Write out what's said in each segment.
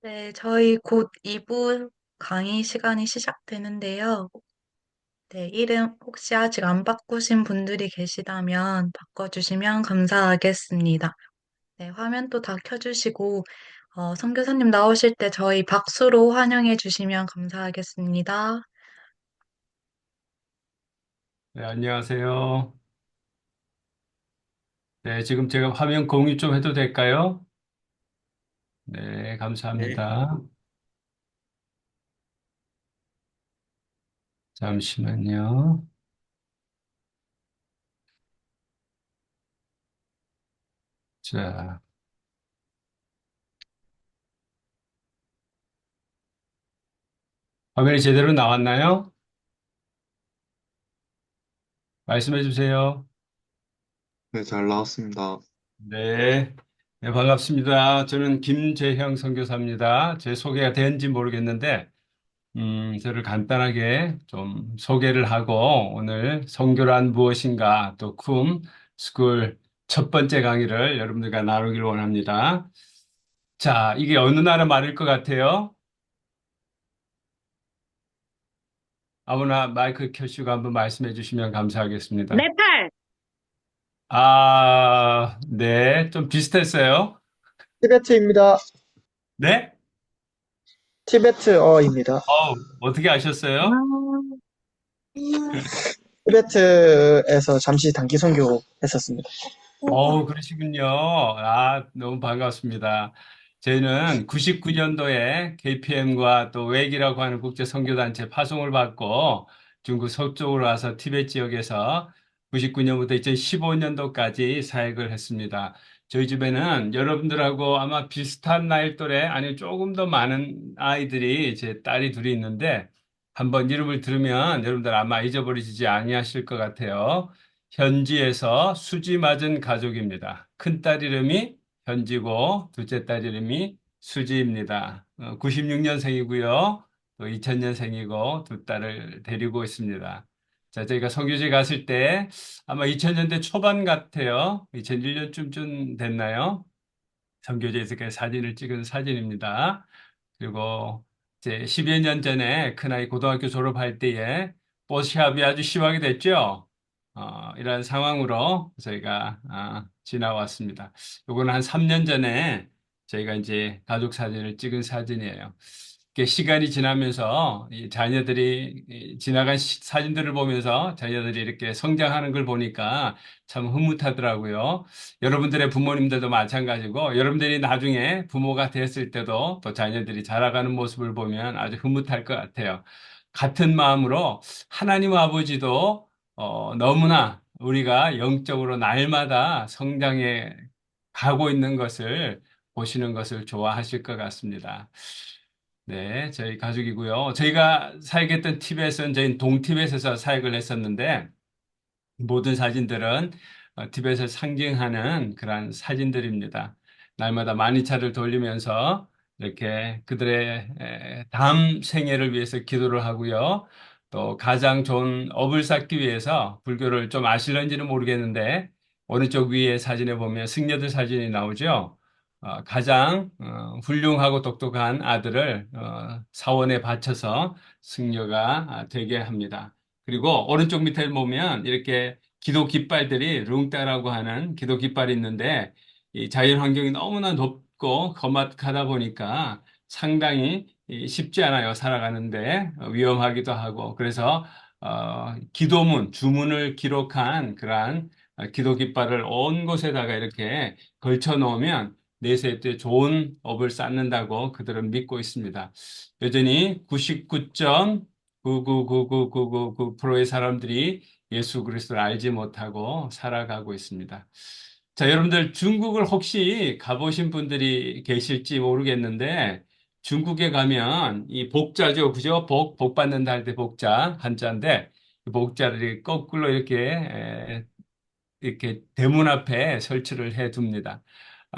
네, 저희 곧 2부 강의 시간이 시작되는데요. 네, 이름 혹시 아직 안 바꾸신 분들이 계시다면 바꿔주시면 감사하겠습니다. 네, 화면도 다 켜주시고, 선교사님 나오실 때 저희 박수로 환영해 주시면 감사하겠습니다. 네, 안녕하세요. 네, 지금 제가 화면 공유 좀 해도 될까요? 네, 네. 감사합니다. 잠시만요. 자, 화면이 제대로 나왔나요? 말씀해 주세요. 네, 잘 나왔습니다. 네, 네, 반갑습니다. 저는 김재형 선교사입니다. 제 소개가 된지 모르겠는데, 저를 간단하게 좀 소개를 하고 오늘 선교란 무엇인가 또 스쿨 첫 번째 강의를 여러분들과 나누기를 원합니다. 자, 이게 어느 나라 말일 것 같아요? 아무나 마이크 켜시고 한번 말씀해 주시면 감사하겠습니다. 네팔! 아, 네, 좀 비슷했어요. 티베트입니다. 네? 티베트어입니다. 어떻게 아셨어요? 음, 티베트에서 잠시 단기 선교 했었습니다. 그러시군요. 아, 너무 반갑습니다. 저희는 99년도에 KPM과 또 웩이라고 하는 국제 선교단체 파송을 받고 중국 서쪽으로 와서 티베트 지역에서 99년부터 2015년도까지 사역을 했습니다. 저희 집에는 여러분들하고 아마 비슷한 나이 또래, 아니 조금 더 많은 아이들이 제 딸이 둘이 있는데 한번 이름을 들으면 여러분들 아마 잊어버리지 아니하실 것 같아요. 현지에서 수지 맞은 가족입니다. 큰딸 이름이 현지고 둘째 딸 이름이 수지입니다. 96년생이고요. 또 2000년생이고 두 딸을 데리고 있습니다. 자, 저희가 성교지 갔을 때 아마 2000년대 초반 같아요. 2001년쯤 됐나요? 선교지에서 그 사진을 찍은 사진입니다. 그리고 이제 10여 년 전에 큰아이 고등학교 졸업할 때에 버스샵이 아주 심하게 됐죠. 이런 상황으로 저희가 지나왔습니다. 요거는 한 3년 전에 저희가 이제 가족 사진을 찍은 사진이에요. 이렇게 시간이 지나면서 이 자녀들이 이 지나간 사진들을 보면서 자녀들이 이렇게 성장하는 걸 보니까 참 흐뭇하더라고요. 여러분들의 부모님들도 마찬가지고 여러분들이 나중에 부모가 됐을 때도 또 자녀들이 자라가는 모습을 보면 아주 흐뭇할 것 같아요. 같은 마음으로 하나님 아버지도 너무나 우리가 영적으로 날마다 성장해 가고 있는 것을 보시는 것을 좋아하실 것 같습니다. 네, 저희 가족이고요. 저희가 사역했던 티벳은 저희 동티벳에서 사역을 했었는데 모든 사진들은 티벳을 상징하는 그러한 사진들입니다. 날마다 만니차를 돌리면서 이렇게 그들의 다음 생애를 위해서 기도를 하고요. 또 가장 좋은 업을 쌓기 위해서 불교를 좀 아실런지는 모르겠는데 오른쪽 위에 사진에 보면 승려들 사진이 나오죠. 가장 훌륭하고 똑똑한 아들을 사원에 바쳐서 승려가 되게 합니다. 그리고 오른쪽 밑에 보면 이렇게 기도 깃발들이 룽따라고 하는 기도 깃발이 있는데 이 자연 환경이 너무나 덥고 험악하다 보니까 상당히 쉽지 않아요. 살아가는데 위험하기도 하고 그래서 기도문, 주문을 기록한 그러한 기도 깃발을 온 곳에다가 이렇게 걸쳐 놓으면 내세 때 좋은 업을 쌓는다고 그들은 믿고 있습니다. 여전히 99.9999999%의 사람들이 예수 그리스도를 알지 못하고 살아가고 있습니다. 자, 여러분들 중국을 혹시 가보신 분들이 계실지 모르겠는데 중국에 가면 이 복자죠. 그죠? 복 받는다 할 때 복자, 한자인데 이 복자를 거꾸로 이렇게 대문 앞에 설치를 해 둡니다.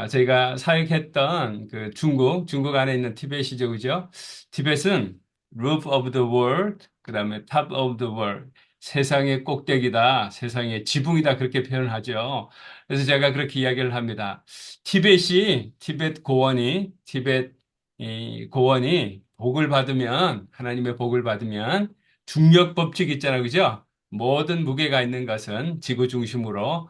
저희가 사역했던 그 중국 안에 있는 티벳이죠, 그죠? 티벳은 roof of the world, 그 다음에 top of the world, 세상의 꼭대기다, 세상의 지붕이다, 그렇게 표현하죠. 그래서 제가 그렇게 이야기를 합니다. 티벳 고원이 티벳 이 고원이 복을 받으면, 하나님의 복을 받으면 중력 법칙 있잖아요. 그죠? 모든 무게가 있는 것은 지구 중심으로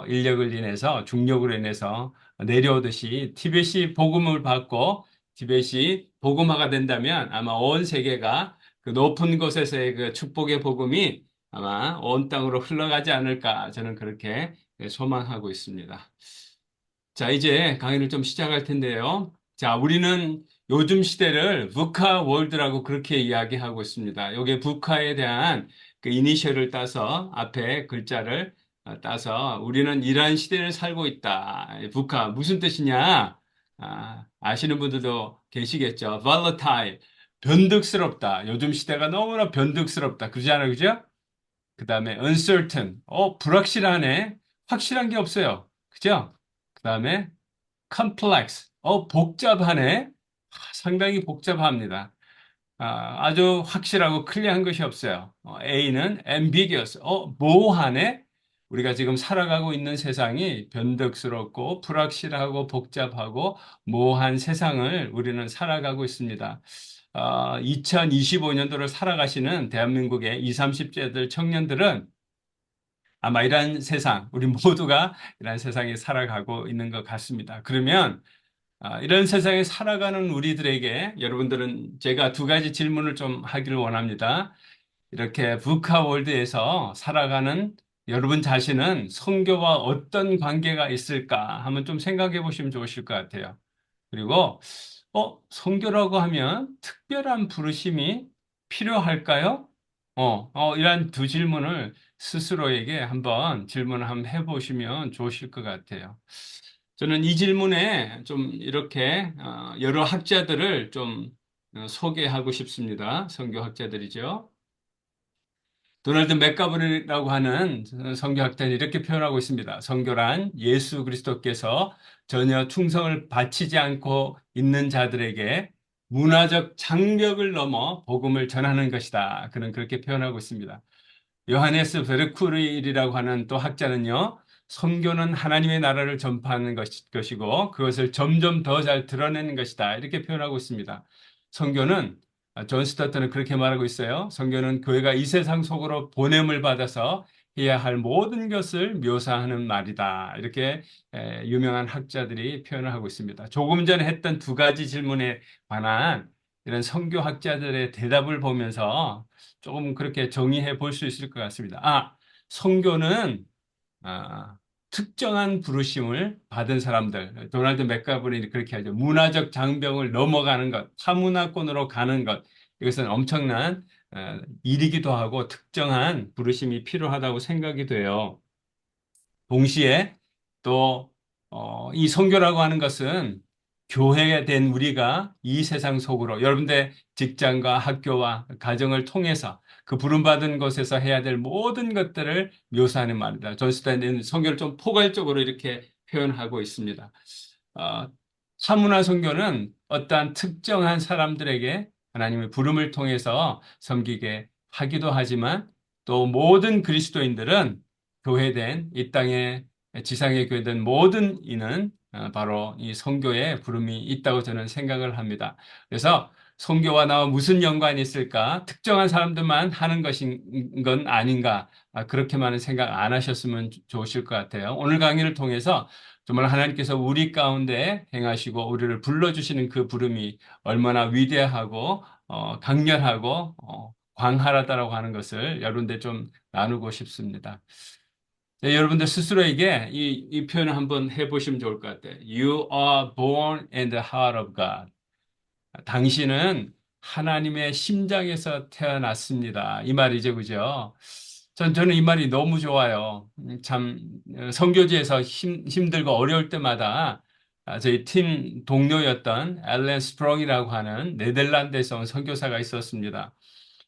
인력을 인해서, 중력으로 인해서 내려오듯이 티벳이 복음을 받고 티벳이 복음화가 된다면 아마 온 세계가 그 높은 곳에서의 그 축복의 복음이 아마 온 땅으로 흘러가지 않을까 저는 그렇게 소망하고 있습니다. 자, 이제 강의를 좀 시작할 텐데요. 자, 우리는 요즘 시대를 VUCA 월드라고 그렇게 이야기하고 있습니다. 여기에 VUCA에 대한 그 이니셜을 따서 앞에 글자를 따서 우리는 이러한 시대를 살고 있다. VUCA 무슨 뜻이냐? 아시는 분들도 계시겠죠. volatile, 변덕스럽다. 요즘 시대가 너무나 변덕스럽다. 그러지 않아요? 그죠? 그 다음에 uncertain, 불확실하네. 확실한 게 없어요. 그죠? 그 다음에 complex, 복잡하네. 상당히 복잡합니다. 아주 확실하고 클리어한 것이 없어요. A는 ambiguous, 모호하네. 우리가 지금 살아가고 있는 세상이 변덕스럽고 불확실하고 복잡하고 모호한 세상을 우리는 살아가고 있습니다. 2025년도를 살아가시는 대한민국의 20, 30대들 청년들은 아마 이러한 세상, 우리 모두가 이러한 세상에 살아가고 있는 것 같습니다. 그러면 이런 세상에 살아가는 우리들에게 여러분들은 제가 두 가지 질문을 좀 하기를 원합니다. 이렇게 VUCA 월드에서 살아가는 여러분 자신은 성교와 어떤 관계가 있을까 한번 좀 생각해 보시면 좋으실 것 같아요. 그리고 성교라고 하면 특별한 부르심이 필요할까요? 이런 두 질문을 스스로에게 한번 질문을 한번 해보시면 좋으실 것 같아요. 저는 이 질문에 좀 이렇게 여러 학자들을 좀 소개하고 싶습니다. 선교학자들이죠. 도널드 맥가버리라고 하는 선교학자는 이렇게 표현하고 있습니다. 선교란 예수 그리스도께서 전혀 충성을 바치지 않고 있는 자들에게 문화적 장벽을 넘어 복음을 전하는 것이다. 그는 그렇게 표현하고 있습니다. 요하네스 베르쿠리라고 하는 또 학자는요, 선교는 하나님의 나라를 전파하는 것이고 그것을 점점 더 잘 드러내는 것이다. 이렇게 표현하고 있습니다. 선교는 존 스타트는 그렇게 말하고 있어요. 선교는 교회가 이 세상 속으로 보냄을 받아서 해야 할 모든 것을 묘사하는 말이다. 이렇게 유명한 학자들이 표현을 하고 있습니다. 조금 전에 했던 두 가지 질문에 관한 이런 선교학자들의 대답을 보면서 조금 그렇게 정의해 볼 수 있을 것 같습니다. 선교는 아, 특정한 부르심을 받은 사람들, 도널드 맥가브린이 그렇게 하죠. 문화적 장벽을 넘어가는 것, 타문화권으로 가는 것, 이것은 엄청난 일이기도 하고 특정한 부르심이 필요하다고 생각이 돼요. 동시에 또 이 선교라고 하는 것은 교회가 된 우리가 이 세상 속으로 여러분들 직장과 학교와 가정을 통해서 그 부름받은 곳에서 해야 될 모든 것들을 묘사하는 말입니다. 존 스탠리는 선교를 좀 포괄적으로 이렇게 표현하고 있습니다. 어, 사문화 선교는 어떠한 특정한 사람들에게 하나님의 부름을 통해서 섬기게 하기도 하지만 또 모든 그리스도인들은 교회된 이 땅에 지상에 교회된 모든 이는 바로 이 선교의 부름이 있다고 저는 생각을 합니다. 그래서 선교와 나와 무슨 연관이 있을까? 특정한 사람들만 하는 것인 건 아닌가? 그렇게만은 생각 안 하셨으면 좋으실 것 같아요. 오늘 강의를 통해서 정말 하나님께서 우리 가운데 행하시고 우리를 불러주시는 그 부름이 얼마나 위대하고 강렬하고 광활하다라고 하는 것을 여러분들 좀 나누고 싶습니다. 네, 여러분들 스스로에게 이 표현을 한번 해보시면 좋을 것 같아요. You are born in the heart of God. 당신은 하나님의 심장에서 태어났습니다. 이 말이죠, 그죠? 저는 이 말이 너무 좋아요. 참, 선교지에서 힘들고 어려울 때마다 저희 팀 동료였던 앨런 스프롱이라고 하는 네덜란드에서 온 선교사가 있었습니다.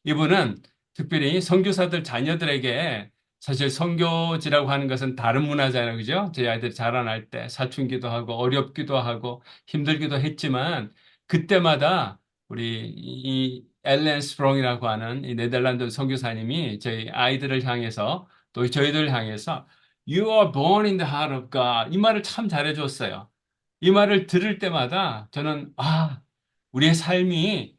이분은 특별히 선교사들 자녀들에게 사실 선교지라고 하는 것은 다른 문화잖아요. 그죠? 저희 아이들이 자라날 때 사춘기도 하고 어렵기도 하고 힘들기도 했지만 그때마다 우리 이 앨런 스프롱이라고 하는 이 네덜란드 선교사님이 저희 아이들을 향해서 또 저희들을 향해서 You are born in the heart of God 이 말을 참 잘해줬어요. 이 말을 들을 때마다 저는 우리의 삶이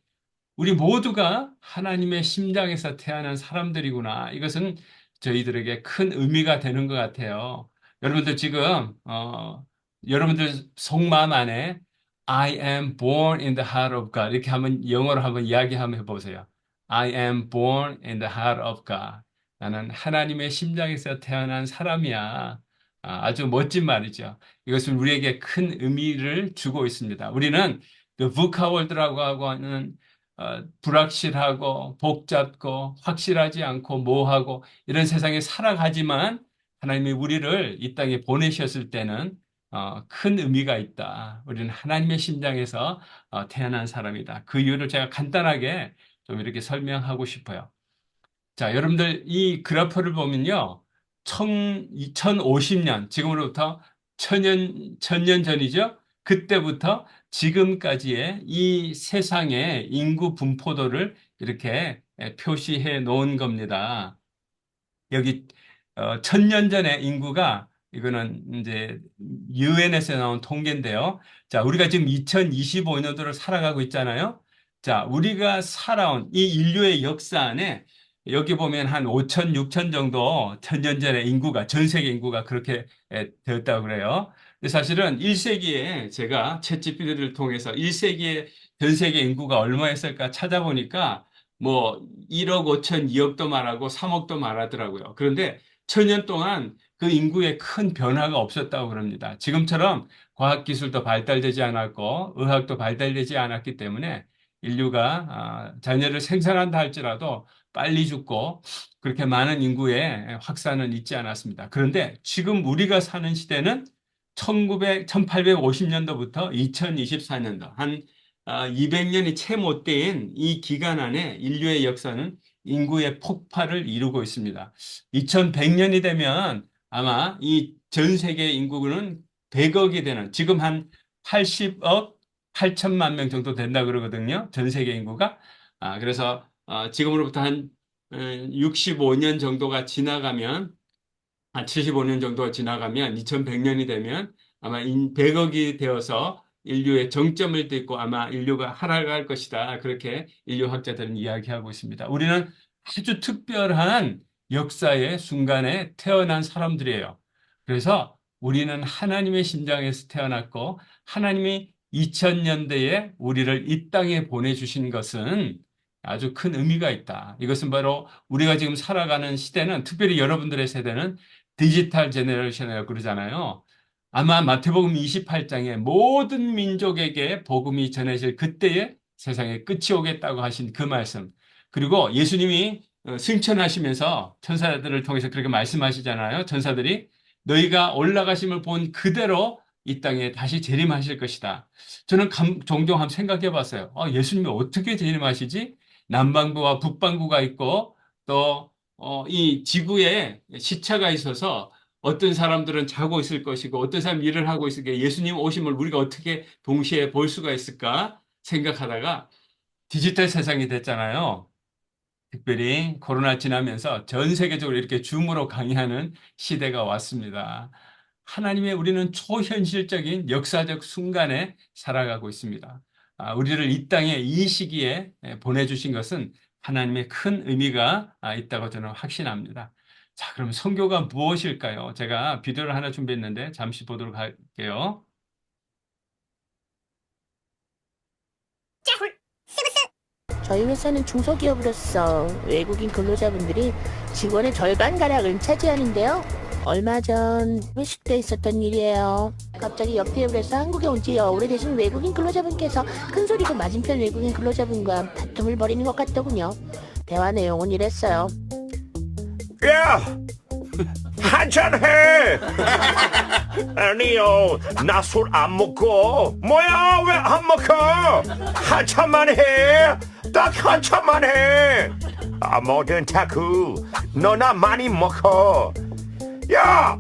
우리 모두가 하나님의 심장에서 태어난 사람들이구나. 이것은 저희들에게 큰 의미가 되는 것 같아요. 여러분들 지금 여러분들 속마음 안에 I am born in the heart of God 이렇게 한번 영어로 한번 이야기 한번 해보세요. I am born in the heart of God. 나는 하나님의 심장에서 태어난 사람이야. 아주 멋진 말이죠. 이것은 우리에게 큰 의미를 주고 있습니다. 우리는 그 VUCA 월드라고 하는 불확실하고 복잡고 확실하지 않고 모호하고 이런 세상에 살아가지만 하나님이 우리를 이 땅에 보내셨을 때는 큰 의미가 있다. 우리는 하나님의 심장에서 태어난 사람이다. 그 이유를 제가 간단하게 좀 이렇게 설명하고 싶어요. 자, 여러분들 이 그래프를 보면요. 2050년, 지금으로부터 천년 전이죠. 그때부터 지금까지의 이 세상의 인구 분포도를 이렇게 표시해 놓은 겁니다. 여기 1000년 전의 인구가 이거는 이제 유엔에서 나온 통계인데요. 자, 우리가 지금 2025년도를 살아가고 있잖아요. 자, 우리가 살아온 이 인류의 역사 안에 여기 보면 한 5천, 6천 정도 1000년 전의 인구가 전 세계 인구가 그렇게 되었다고 그래요. 근데 사실은 1세기에 제가 챗GPT를 통해서 1세기에 전 세계 인구가 얼마였을까 찾아보니까 뭐 1억 5천, 2억도 말하고 3억도 말하더라고요. 그런데 1000년 동안 그 인구에 큰 변화가 없었다고 그럽니다. 지금처럼 과학기술도 발달되지 않았고 의학도 발달되지 않았기 때문에 인류가 자녀를 생산한다 할지라도 빨리 죽고 그렇게 많은 인구의 확산은 있지 않았습니다. 그런데 지금 우리가 사는 시대는 1850년도부터 2024년도 한 200년이 채 못 된 이 기간 안에 인류의 역사는 인구의 폭발을 이루고 있습니다. 2100년이 되면 아마 이 전 세계 인구는 100억이 되는 지금 한 80억 8천만 명 정도 된다 그러거든요. 전 세계 인구가. 그래서 지금으로부터 한 65년 정도가 지나가면 한 75년 정도가 지나가면 2100년이 되면 아마 100억이 되어서 인류의 정점을 딛고 아마 인류가 하락할 것이다. 그렇게 인류학자들은 이야기하고 있습니다. 우리는 아주 특별한 역사의 순간에 태어난 사람들이에요. 그래서 우리는 하나님의 심장에서 태어났고 하나님이 2000년대에 우리를 이 땅에 보내주신 것은 아주 큰 의미가 있다. 이것은 바로 우리가 지금 살아가는 시대는 특별히 여러분들의 세대는 디지털 제너레이션이라고 그러잖아요. 아마 마태복음 28장에 모든 민족에게 복음이 전해질 그때에 세상에 끝이 오겠다고 하신 그 말씀. 그리고 예수님이 승천하시면서 천사들을 통해서 그렇게 말씀하시잖아요. 천사들이 너희가 올라가심을 본 그대로 이 땅에 다시 재림하실 것이다. 저는 종종 한번 생각해 봤어요. 예수님이 어떻게 재림하시지? 남반구와 북반구가 있고 또 이 지구에 시차가 있어서 어떤 사람들은 자고 있을 것이고 어떤 사람 일을 하고 있을 게 예수님 오심을 우리가 어떻게 동시에 볼 수가 있을까 생각하다가 디지털 세상이 됐잖아요. 특별히 코로나 지나면서 전 세계적으로 이렇게 줌으로 강의하는 시대가 왔습니다. 하나님의 우리는 초현실적인 역사적 순간에 살아가고 있습니다. 우리를 이 땅에 이 시기에 보내주신 것은 하나님의 큰 의미가 있다고 저는 확신합니다. 자, 그럼 선교가 무엇일까요? 제가 비디오를 하나 준비했는데 잠시 보도록 할게요. 저희 회사는 중소기업으로서 외국인 근로자분들이 직원의 절반가량을 차지하는데요. 얼마 전 회식 때 있었던 일이에요. 갑자기 옆 테이블에서 한국에 온 지 오래되신 외국인 근로자분께서 큰소리로 맞은편 외국인 근로자분과 다툼을 벌이는 것 같더군요. 대화 내용은 이랬어요. 야! 한잔해! 아니요, 나 술 안 먹고. 뭐야, 왜 안 먹어? 한참만 해! 딱 한참만 해! 뭐든 타쿠, 너나 많이 먹어. 야!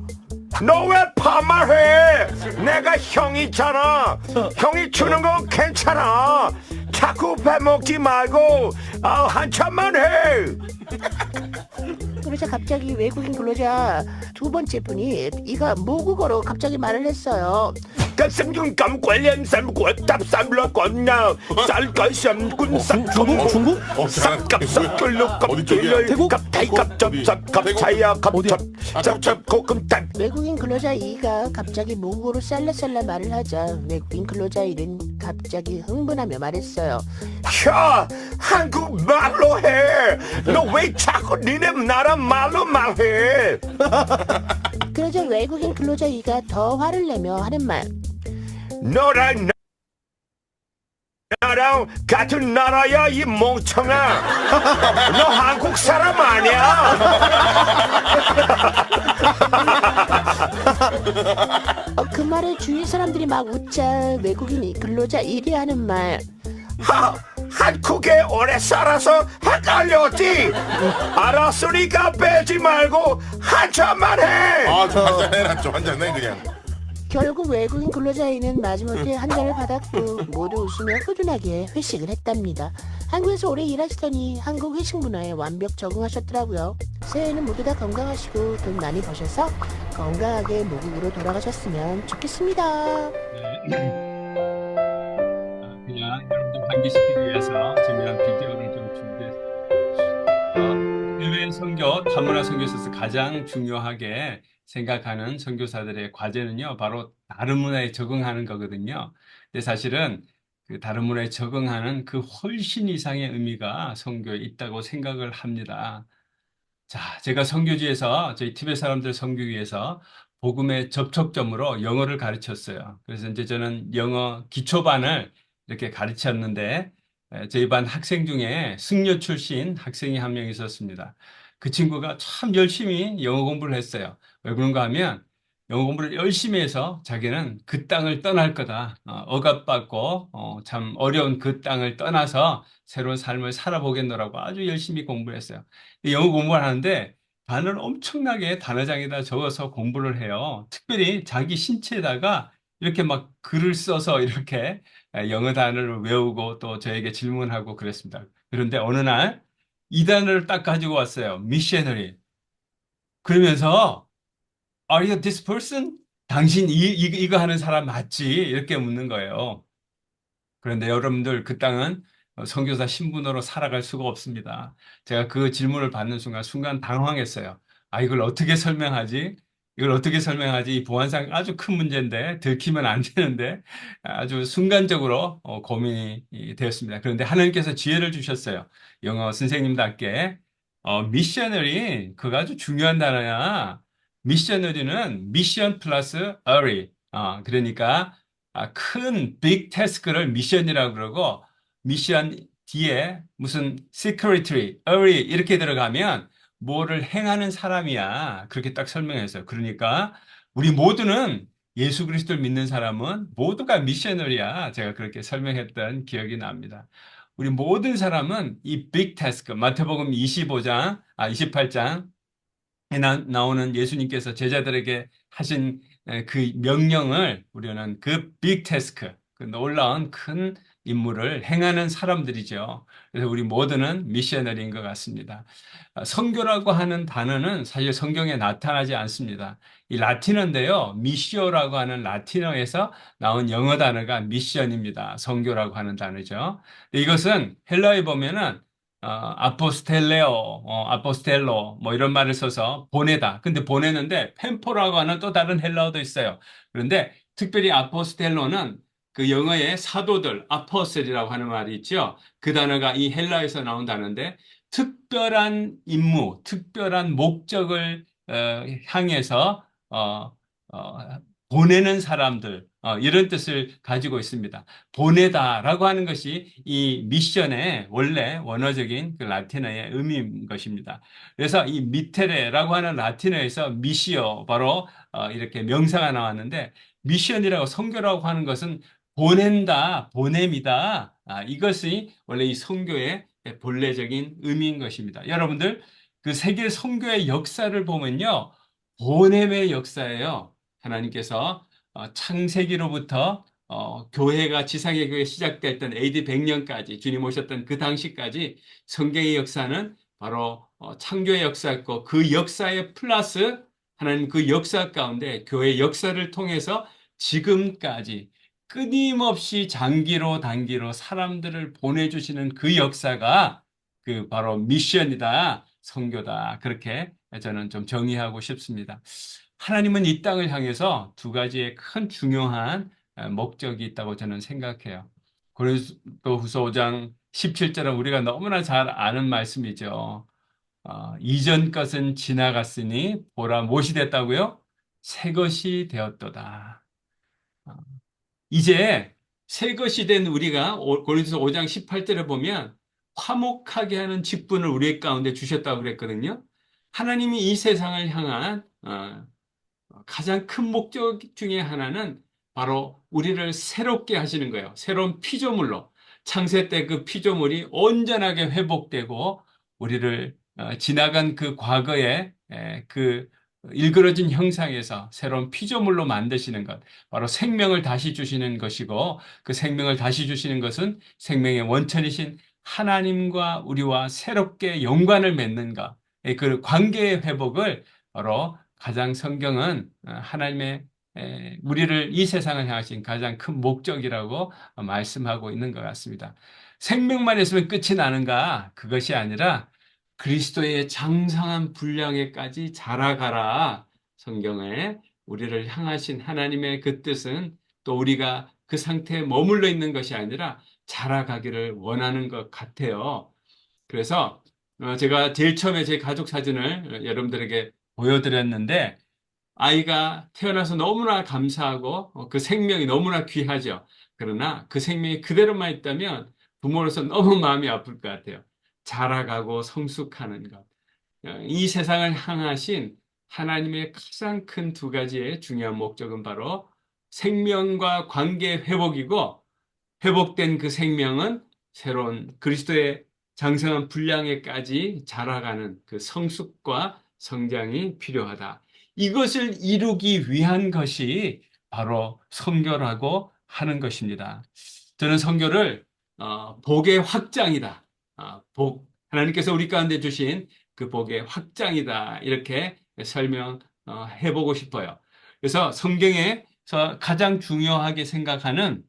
너 왜 반말해? 내가 형이잖아. 형이 주는 건 괜찮아. 자꾸 빼먹지 말고 한참만 해. 그러자 갑자기 외국인 근로자 두 번째 분이 이가 모국어로 갑자기 말을 했어요. 가슴 감 관련 삶과 답삼러 건나 쌀까 쌈군 쌈중 중국? 쌈값 쌈끌로 어디 쪽이야? 값길을 태국? 갑타이 태국? 갑접삽 어디? 갑차야 어디야? 갑첩 짭짭 고금탄 외국인 근로자 이가 갑자기 모국어로 쌀라쌀라 말을 하자 외국인 근로자 일은 갑자기 흥분하며 말했어요. 야 한국 말로 해 너 왜 자꾸 니네 나라 말로 말해 그러자 외국인 근로자 이가 더 화를 내며 하는 말. 너랑 나랑 같은 나라야 이 멍청아 너 한국 사람 아니야 그 말에 주위 사람들이 막 웃자 외국인이 근로자 일이 하는 말. 한국에 오래 살아서 헷갈렸지 알았으니까 빼지 말고 한참만 해 저 한잔 해라, 좀 한잔 해, 그냥. 결국 외국인 근로자인은 마지못해 한 잔을 받았고 모두 웃으며 흐둔하게 회식을 했답니다. 한국에서 오래 일하시더니 한국 회식 문화에 완벽 적응하셨더라고요. 새해에는 모두 다 건강하시고 돈 많이 버셔서 건강하게 모국으로 돌아가셨으면 좋겠습니다. 그냥 여러분들 환기시키기 위해서 재미난 비디오를 좀 준비했어요. 해외 선교, 다문화 선교에 있어서 가장 중요하게 생각하는 선교사들의 과제는요, 바로 다른 문화에 적응하는 거거든요. 근데 사실은 그 다른 문화에 적응하는 그 훨씬 이상의 의미가 선교에 있다고 생각을 합니다. 자, 제가 선교지에서 저희 티베트 사람들 선교기 위해서 복음의 접촉점으로 영어를 가르쳤어요. 그래서 이제 저는 영어 기초반을 이렇게 가르쳤는데 저희 반 학생 중에 승려 출신 학생이 한 명 있었습니다. 그 친구가 참 열심히 영어 공부를 했어요. 왜 그런가 하면 영어 공부를 열심히 해서 자기는 그 땅을 떠날 거다. 억압받고 참 어려운 그 땅을 떠나서 새로운 삶을 살아보겠노라고 아주 열심히 공부를 했어요. 영어 공부를 하는데 단어를 엄청나게 단어장에다 적어서 공부를 해요. 특별히 자기 신체에다가 이렇게 막 글을 써서 이렇게 영어 단어를 외우고 또 저에게 질문하고 그랬습니다. 그런데 어느 날 이 단어를 딱 가지고 왔어요. missionary. 그러면서 Are you this person? 당신 이거 하는 사람 맞지? 이렇게 묻는 거예요. 그런데 여러분들 그 땅은 선교사 신분으로 살아갈 수가 없습니다. 제가 그 질문을 받는 순간 당황했어요. 아, 이걸 어떻게 설명하지? 이걸 어떻게 설명하지? 이 보안상 아주 큰 문제인데 들키면 안 되는데 아주 순간적으로 고민이 되었습니다. 그런데 하나님께서 지혜를 주셨어요. 영어 선생님답게 미셔너리 그거 아주 중요한 단어야. 미셔너리는 미션 플러스 어리. 그러니까 큰 빅 태스크를 미션이라고 그러고 미션 뒤에 무슨 secretary, early 이렇게 들어가면 뭐를 행하는 사람이야. 그렇게 딱 설명했어요. 그러니까 우리 모두는 예수 그리스도를 믿는 사람은 모두가 미셔너리야. 제가 그렇게 설명했던 기억이 납니다. 우리 모든 사람은 이 빅 태스크, 마태복음 28장 나오는 예수님께서 제자들에게 하신 그 명령을 우리는 그 빅 태스크, 그 놀라운 큰 임무를 행하는 사람들이죠. 그래서 우리 모두는 미셔너리인 것 같습니다. 선교라고 하는 단어는 사실 성경에 나타나지 않습니다. 이 라틴어인데요. 미시오라고 하는 라틴어에서 나온 영어 단어가 미션입니다. 선교라고 하는 단어죠. 이것은 헬라어에 보면은 아포스텔로 뭐 이런 말을 써서 보내다. 근데 보내는데 펜포라고 하는 또 다른 헬라어도 있어요. 그런데 특별히 아포스텔로는 그 영어의 사도들, 아포스텔이라고 하는 말이 있죠. 그 단어가 이 헬라에서 나온 단어인데 특별한 임무, 특별한 목적을 향해서 보내는 사람들 이런 뜻을 가지고 있습니다. 보내다라고 하는 것이 이 미션의 원래 원어적인 그 라틴어의 의미인 것입니다. 그래서 이 미테레라고 하는 라틴어에서 미시오 바로 이렇게 명사가 나왔는데 미션이라고 선교라고 하는 것은 보낸다, 보냄이다. 이것이 원래 이 선교의 본래적인 의미인 것입니다. 여러분들 그 세계 선교의 역사를 보면요. 보냄의 역사예요. 하나님께서 창세기로부터 교회가 지상의 교회 시작됐던 AD 100년까지 주님 오셨던 그 당시까지 성경의 역사는 바로 창조의 역사 있고 그 역사에 플러스 하나님 그 역사 가운데 교회 역사를 통해서 지금까지 끊임없이 장기로 단기로 사람들을 보내주시는 그 역사가 그 바로 미션이다, 선교다. 그렇게 저는 좀 정의하고 싶습니다. 하나님은 이 땅을 향해서 두 가지의 큰 중요한 목적이 있다고 저는 생각해요. 고린도후서 5장 17절은 우리가 너무나 잘 아는 말씀이죠. 이전 것은 지나갔으니 보라 무엇이 됐다고요? 새 것이 되었도다. 어, 이제 새 것이 된 우리가 고린도서 5장 18절에 보면 화목하게 하는 직분을 우리 가운데 주셨다고 그랬거든요. 하나님이 이 세상을 향한 가장 큰 목적 중에 하나는 바로 우리를 새롭게 하시는 거예요. 새로운 피조물로. 창세 때 그 피조물이 온전하게 회복되고 우리를 지나간 그 과거의 그 일그러진 형상에서 새로운 피조물로 만드시는 것. 바로 생명을 다시 주시는 것이고 그 생명을 다시 주시는 것은 생명의 원천이신 하나님과 우리와 새롭게 연관을 맺는 것. 그 관계의 회복을 바로 가장 성경은 하나님의 우리를 이 세상을 향하신 가장 큰 목적이라고 말씀하고 있는 것 같습니다. 생명만 있으면 끝이 나는가? 그것이 아니라 그리스도의 장성한 분량에까지 자라가라. 성경에 우리를 향하신 하나님의 그 뜻은 또 우리가 그 상태에 머물러 있는 것이 아니라 자라가기를 원하는 것 같아요. 그래서 제가 제일 처음에 제 가족 사진을 여러분들에게 보여드렸는데 아이가 태어나서 너무나 감사하고 그 생명이 너무나 귀하죠. 그러나 그 생명이 그대로만 있다면 부모로서 너무 마음이 아플 것 같아요. 자라가고 성숙하는 것. 이 세상을 향하신 하나님의 가장 큰 두 가지의 중요한 목적은 바로 생명과 관계 회복이고 회복된 그 생명은 새로운 그리스도의 장성한 분량에까지 자라가는 그 성숙과 성장이 필요하다. 이것을 이루기 위한 것이 바로 선교라고 하는 것입니다. 저는 선교를 복의 확장이다. 하나님께서 우리 가운데 주신 그 복의 확장이다. 이렇게 설명해 보고 싶어요. 그래서 성경에서 가장 중요하게 생각하는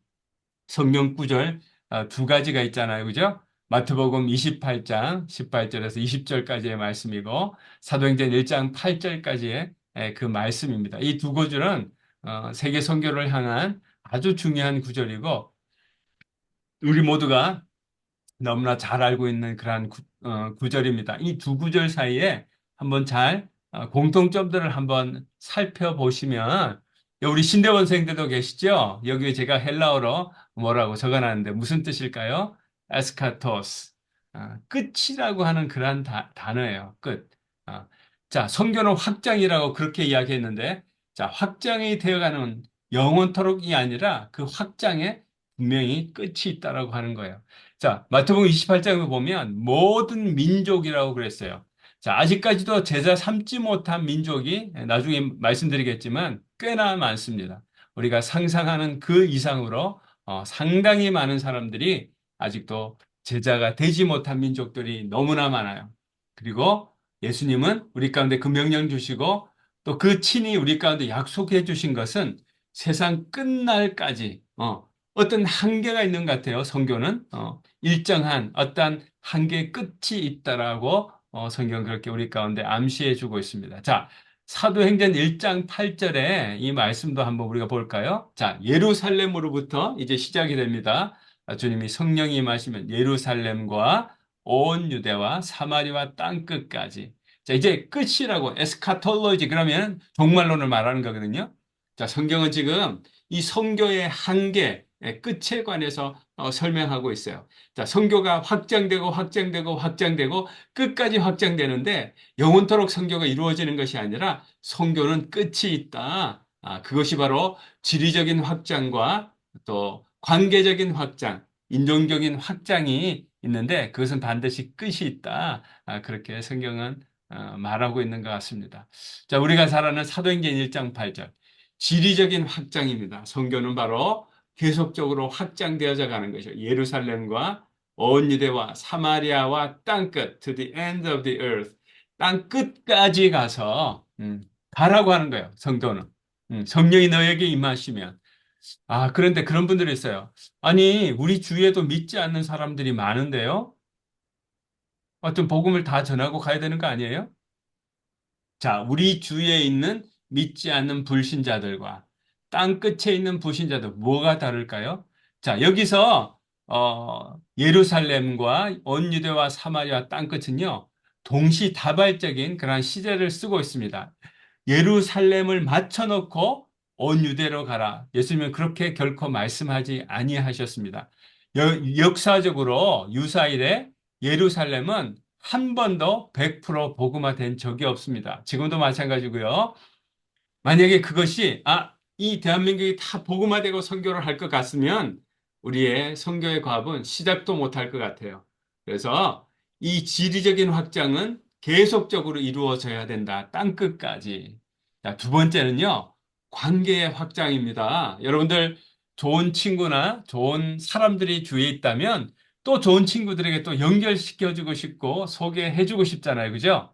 성경 구절 두 가지가 있잖아요. 그죠? 마태복음 28장 18절에서 20절까지의 말씀이고 사도행전 1장 8절까지의 그 말씀입니다. 이 두 구절은 세계 선교를 향한 아주 중요한 구절이고 우리 모두가 너무나 잘 알고 있는 그러한 구절입니다. 이 두 구절 사이에 한번 잘 공통점들을 한번 살펴보시면 우리 신대원생들도 계시죠? 여기 제가 헬라어로 뭐라고 적어놨는데 무슨 뜻일까요? 에스카토스, 끝이라고 하는 그러한 단어예요. 끝. 자, 선교는 확장이라고 그렇게 이야기했는데 자, 확장이 되어가는 영원토록이 아니라 그 확장에 분명히 끝이 있다라고 하는 거예요. 자, 마태복음 28장에 보면 모든 민족이라고 그랬어요. 자, 아직까지도 제자 삼지 못한 민족이 나중에 말씀드리겠지만 꽤나 많습니다. 우리가 상상하는 그 이상으로 상당히 많은 사람들이 아직도 제자가 되지 못한 민족들이 너무나 많아요. 그리고 예수님은 우리 가운데 그 명령 주시고 또 그 친히 우리 가운데 약속해 주신 것은 세상 끝날까지 어떤 한계가 있는 것 같아요. 선교는 일정한 어떤 한계의 끝이 있다라고 성경 그렇게 우리 가운데 암시해 주고 있습니다. 자, 사도행전 1장 8절에 이 말씀도 한번 우리가 볼까요? 자, 예루살렘으로부터 이제 시작이 됩니다. 주님이 성령이 임하시면 예루살렘과 온 유대와 사마리아 땅 끝까지. 자, 이제 끝이라고 에스카톨로지 그러면 종말론을 말하는 거거든요. 자, 성경은 지금 이 선교의 한계, 끝에 관해서 설명하고 있어요. 자, 선교가 확장되고 끝까지 확장되는데 영원토록 선교가 이루어지는 것이 아니라 선교는 끝이 있다. 그것이 바로 지리적인 확장과 또 관계적인 확장, 인종적인 확장이 있는데 그것은 반드시 끝이 있다. 그렇게 성경은 말하고 있는 것 같습니다. 자, 우리가 잘 아는 사도행전 1장 8절. 지리적인 확장입니다. 선교는 바로 계속적으로 확장되어져 가는 것이죠. 예루살렘과 온 유대와 사마리아와 땅끝, to the end of the earth. 땅 끝까지 가서 가라고 하는 거예요. 성도는. 성령이 너에게 임하시면. 아, 그런데 그런 분들이 있어요. 아니, 우리 주위에도 믿지 않는 사람들이 많은데요. 어떤 복음을 다 전하고 가야 되는 거 아니에요? 자, 우리 주위에 있는 믿지 않는 불신자들과 땅 끝에 있는 불신자들 뭐가 다를까요? 자, 여기서 예루살렘과 온 유대와 사마리아 땅 끝은요. 동시다발적인 그러한 시제를 쓰고 있습니다. 예루살렘을 맞춰놓고 온 유대로 가라. 예수님은 그렇게 결코 말씀하지 아니하셨습니다. 역사적으로 유사일에 예루살렘은 한 번도 100% 복음화된 적이 없습니다. 지금도 마찬가지고요. 만약에 그것이 이 대한민국이 다 복음화되고 선교를 할 것 같으면 우리의 선교의 과업은 시작도 못할 것 같아요. 그래서 이 지리적인 확장은 계속적으로 이루어져야 된다. 땅끝까지. 자, 두 번째는요. 관계의 확장입니다. 여러분들 좋은 친구나 좋은 사람들이 주위에 있다면 또 좋은 친구들에게 또 연결시켜주고 싶고 소개해주고 싶잖아요. 그죠?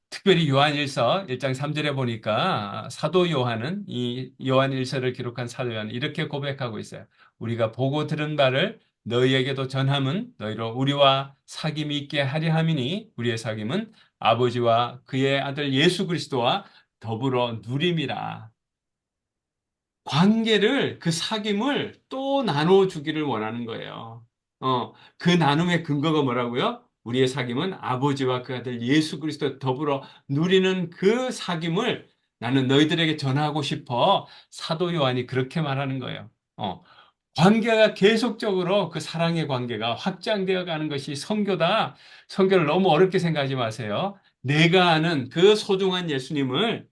특별히 요한일서 1장 3절에 보니까 사도 요한은 이 요한일서를 기록한 사도 요한은 이렇게 고백하고 있어요. 우리가 보고 들은 바를 너희에게도 전함은 너희로 우리와 사귐이 있게 하려 함이니 우리의 사귐은 아버지와 그의 아들 예수 그리스도와 더불어 누림이라. 관계를 그 사귐을 또 나눠주기를 원하는 거예요. 그 나눔의 근거가 뭐라고요? 우리의 사귐은 아버지와 그 아들 예수 그리스도 더불어 누리는 그 사귐을 나는 너희들에게 전하고 싶어. 사도 요한이 그렇게 말하는 거예요. 관계가 계속적으로 그 사랑의 관계가 확장되어 가는 것이 선교다. 선교를 너무 어렵게 생각하지 마세요. 내가 아는 그 소중한 예수님을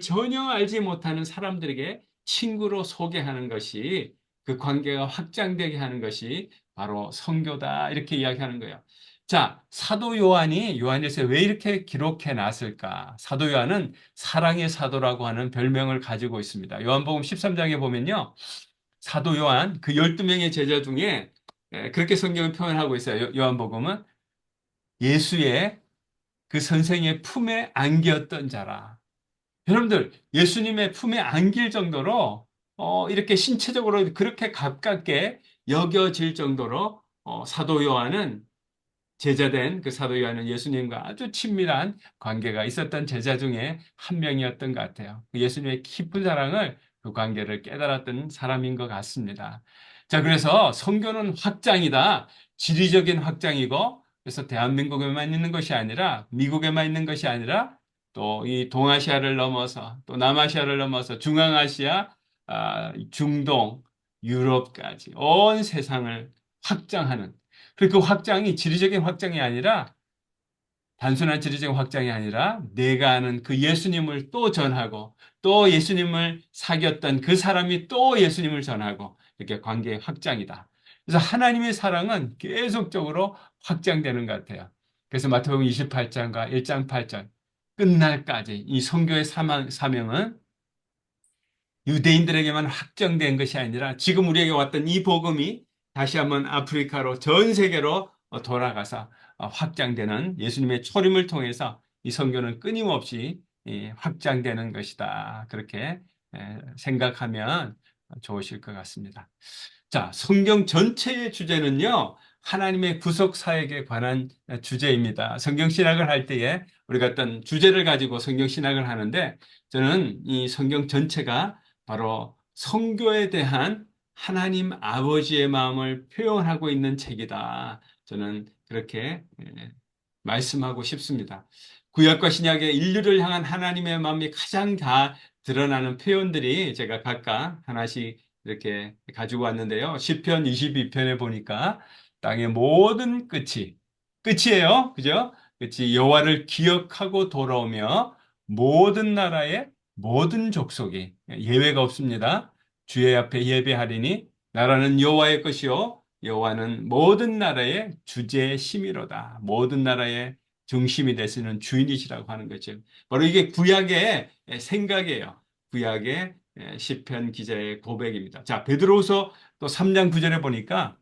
전혀 알지 못하는 사람들에게 친구로 소개하는 것이 그 관계가 확장되게 하는 것이 바로 선교다. 이렇게 이야기하는 거예요. 자, 사도 요한이 요한일서에 왜 이렇게 기록해 놨을까? 사도 요한은 사랑의 사도라고 하는 별명을 가지고 있습니다. 요한복음 13장에 보면요. 사도 요한 그 12명의 제자 중에 그렇게 성경을 표현하고 있어요. 요한복음은 예수의 그 선생의 품에 안겼던 자라. 여러분들 예수님의 품에 안길 정도로 이렇게 신체적으로 그렇게 가깝게 여겨질 정도로 사도 요한은 제자된 그 사도 요한은 예수님과 아주 친밀한 관계가 있었던 제자 중에 한 명이었던 것 같아요. 예수님의 깊은 사랑을 그 관계를 깨달았던 사람인 것 같습니다. 자, 그래서 선교는 확장이다. 지리적인 확장이고 그래서 대한민국에만 있는 것이 아니라 미국에만 있는 것이 아니라 또 이 동아시아를 넘어서 또 남아시아를 넘어서 중앙아시아, 중동, 유럽까지 온 세상을 확장하는 그리고 그 확장이 지리적인 확장이 아니라 단순한 지리적인 확장이 아니라 내가 아는 그 예수님을 또 전하고 또 예수님을 사귀었던 그 사람이 또 예수님을 전하고 이렇게 관계의 확장이다. 그래서 하나님의 사랑은 계속적으로 확장되는 것 같아요. 그래서 마태복음 28장과 1장 8절 끝날까지 이 선교의 사명은 유대인들에게만 확정된 것이 아니라 지금 우리에게 왔던 이 복음이 다시 한번 아프리카로 전 세계로 돌아가서 확장되는 예수님의 초림을 통해서 이 선교는 끊임없이 확장되는 것이다. 그렇게 생각하면 좋으실 것 같습니다. 자, 성경 전체의 주제는요. 하나님의 구속 사역에 관한 주제입니다. 성경 신학을 할 때에 우리가 어떤 주제를 가지고 성경 신학을 하는데 저는 이 성경 전체가 바로 선교에 대한 하나님 아버지의 마음을 표현하고 있는 책이다. 저는 그렇게 말씀하고 싶습니다. 구약과 신약의 인류를 향한 하나님의 마음이 가장 다 드러나는 표현들이 제가 각각 하나씩 이렇게 가지고 왔는데요. 시편 22편에 보니까 땅의 모든 끝이에요. 그죠? 끝이 여호와를 기억하고 돌아오며 모든 나라의 모든 족속이 예외가 없습니다. 주의 앞에 예배하리니 나라는 여호와의 것이요 여호와는 모든 나라의 주제의 심이로다. 모든 나라의 중심이 되시는 주인이시라고 하는 거죠. 바로 이게 구약의 생각이에요. 구약의 시편 기자의 고백입니다. 자, 베드로후서 또 3장 9절에 보니까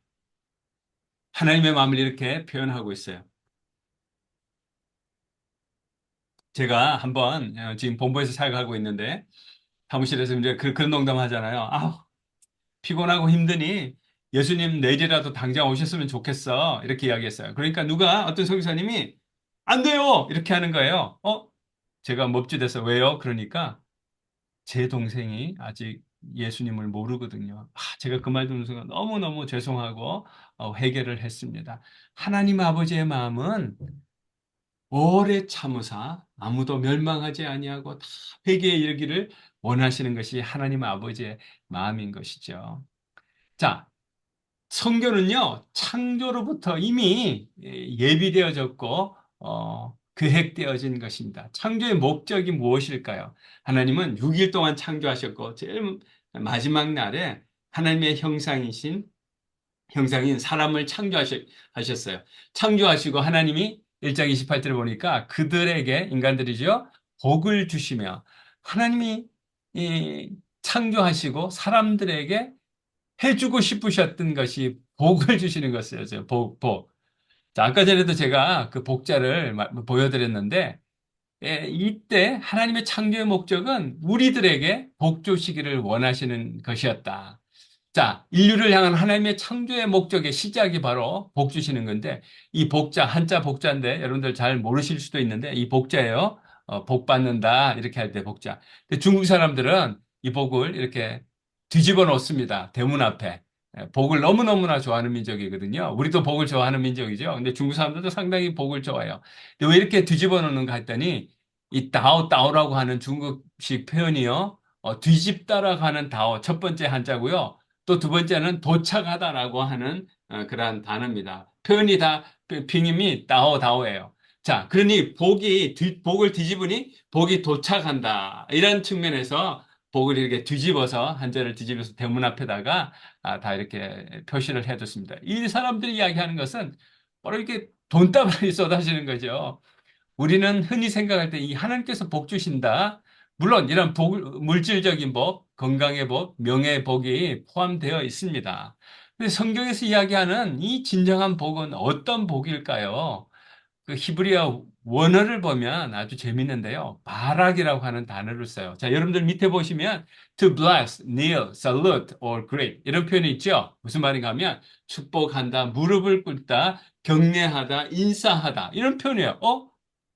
하나님의 마음을 이렇게 표현하고 있어요. 제가 한번 지금 본부에서 사역하고 있는데 사무실에서 이제 그런 농담 하잖아요. 아, 피곤하고 힘드니 예수님 내일이라도 당장 오셨으면 좋겠어. 이렇게 이야기했어요. 그러니까 어떤 선교사님이 안 돼요! 이렇게 하는 거예요. 제가 멈칫해서 왜요? 그러니까 제 동생이 아직 예수님을 모르거든요. 제가 그 말 듣는 순간 너무너무 죄송하고 회개를 했습니다. 하나님 아버지의 마음은 오래 참으사 아무도 멸망하지 아니하고 다 회개에 이르기를 원하시는 것이 하나님 아버지의 마음인 것이죠. 자, 성교는요, 창조로부터 이미 예비되어졌고, 계획되어진 것입니다. 창조의 목적이 무엇일까요? 하나님은 6일 동안 창조하셨고, 제일 마지막 날에 하나님의 형상인 사람을 창조하셨어요. 창조하시고 하나님이 1장 28절을 보니까 그들에게, 인간들이죠, 복을 주시며, 하나님이 창조하시고 사람들에게 해주고 싶으셨던 것이 복을 주시는 것이었어요. 복. 자, 아까 전에도 제가 그 복자를 보여드렸는데, 이때 하나님의 창조의 목적은 우리들에게 복 주시기를 원하시는 것이었다. 자, 인류를 향한 하나님의 창조의 목적의 시작이 바로 복 주시는 건데, 이 복자, 한자 복자인데, 여러분들 잘 모르실 수도 있는데, 이 복자예요. 복 받는다. 이렇게 할 때 복자. 근데 중국 사람들은 이 복을 이렇게 뒤집어 놓습니다. 대문 앞에. 복을 너무너무나 좋아하는 민족이거든요. 우리도 복을 좋아하는 민족이죠. 근데 중국 사람들도 상당히 복을 좋아해요. 근데 왜 이렇게 뒤집어 놓는가 했더니, 이 따오라고 하는 중국식 표현이요. 뒤집다라고 하는 다오, 첫 번째 한자고요. 또 두 번째는 도착하다라고 하는 그러한 단어입니다. 표현이 다 빙임이 다오예요. 자, 그러니 복을 뒤집으니 복이 도착한다. 이런 측면에서 복을 이렇게 뒤집어서 한자를 뒤집어서 대문 앞에다가 다 이렇게 표시를 해뒀습니다. 이 사람들이 이야기하는 것은 바로 이렇게 돈다발이 쏟아지는 거죠. 우리는 흔히 생각할 때 이 하나님께서 복 주신다. 물론 이런 물질적인 복, 건강의 복, 명예의 복이 포함되어 있습니다. 근데 성경에서 이야기하는 이 진정한 복은 어떤 복일까요? 그 히브리어 원어를 보면 아주 재밌는데요. 바락이라고 하는 단어를 써요. 자, 여러분들 밑에 보시면 to bless, kneel, salute or greet 이런 표현이 있죠. 무슨 말인가 하면 축복한다, 무릎을 꿇다, 경례하다, 인사하다 이런 표현이에요.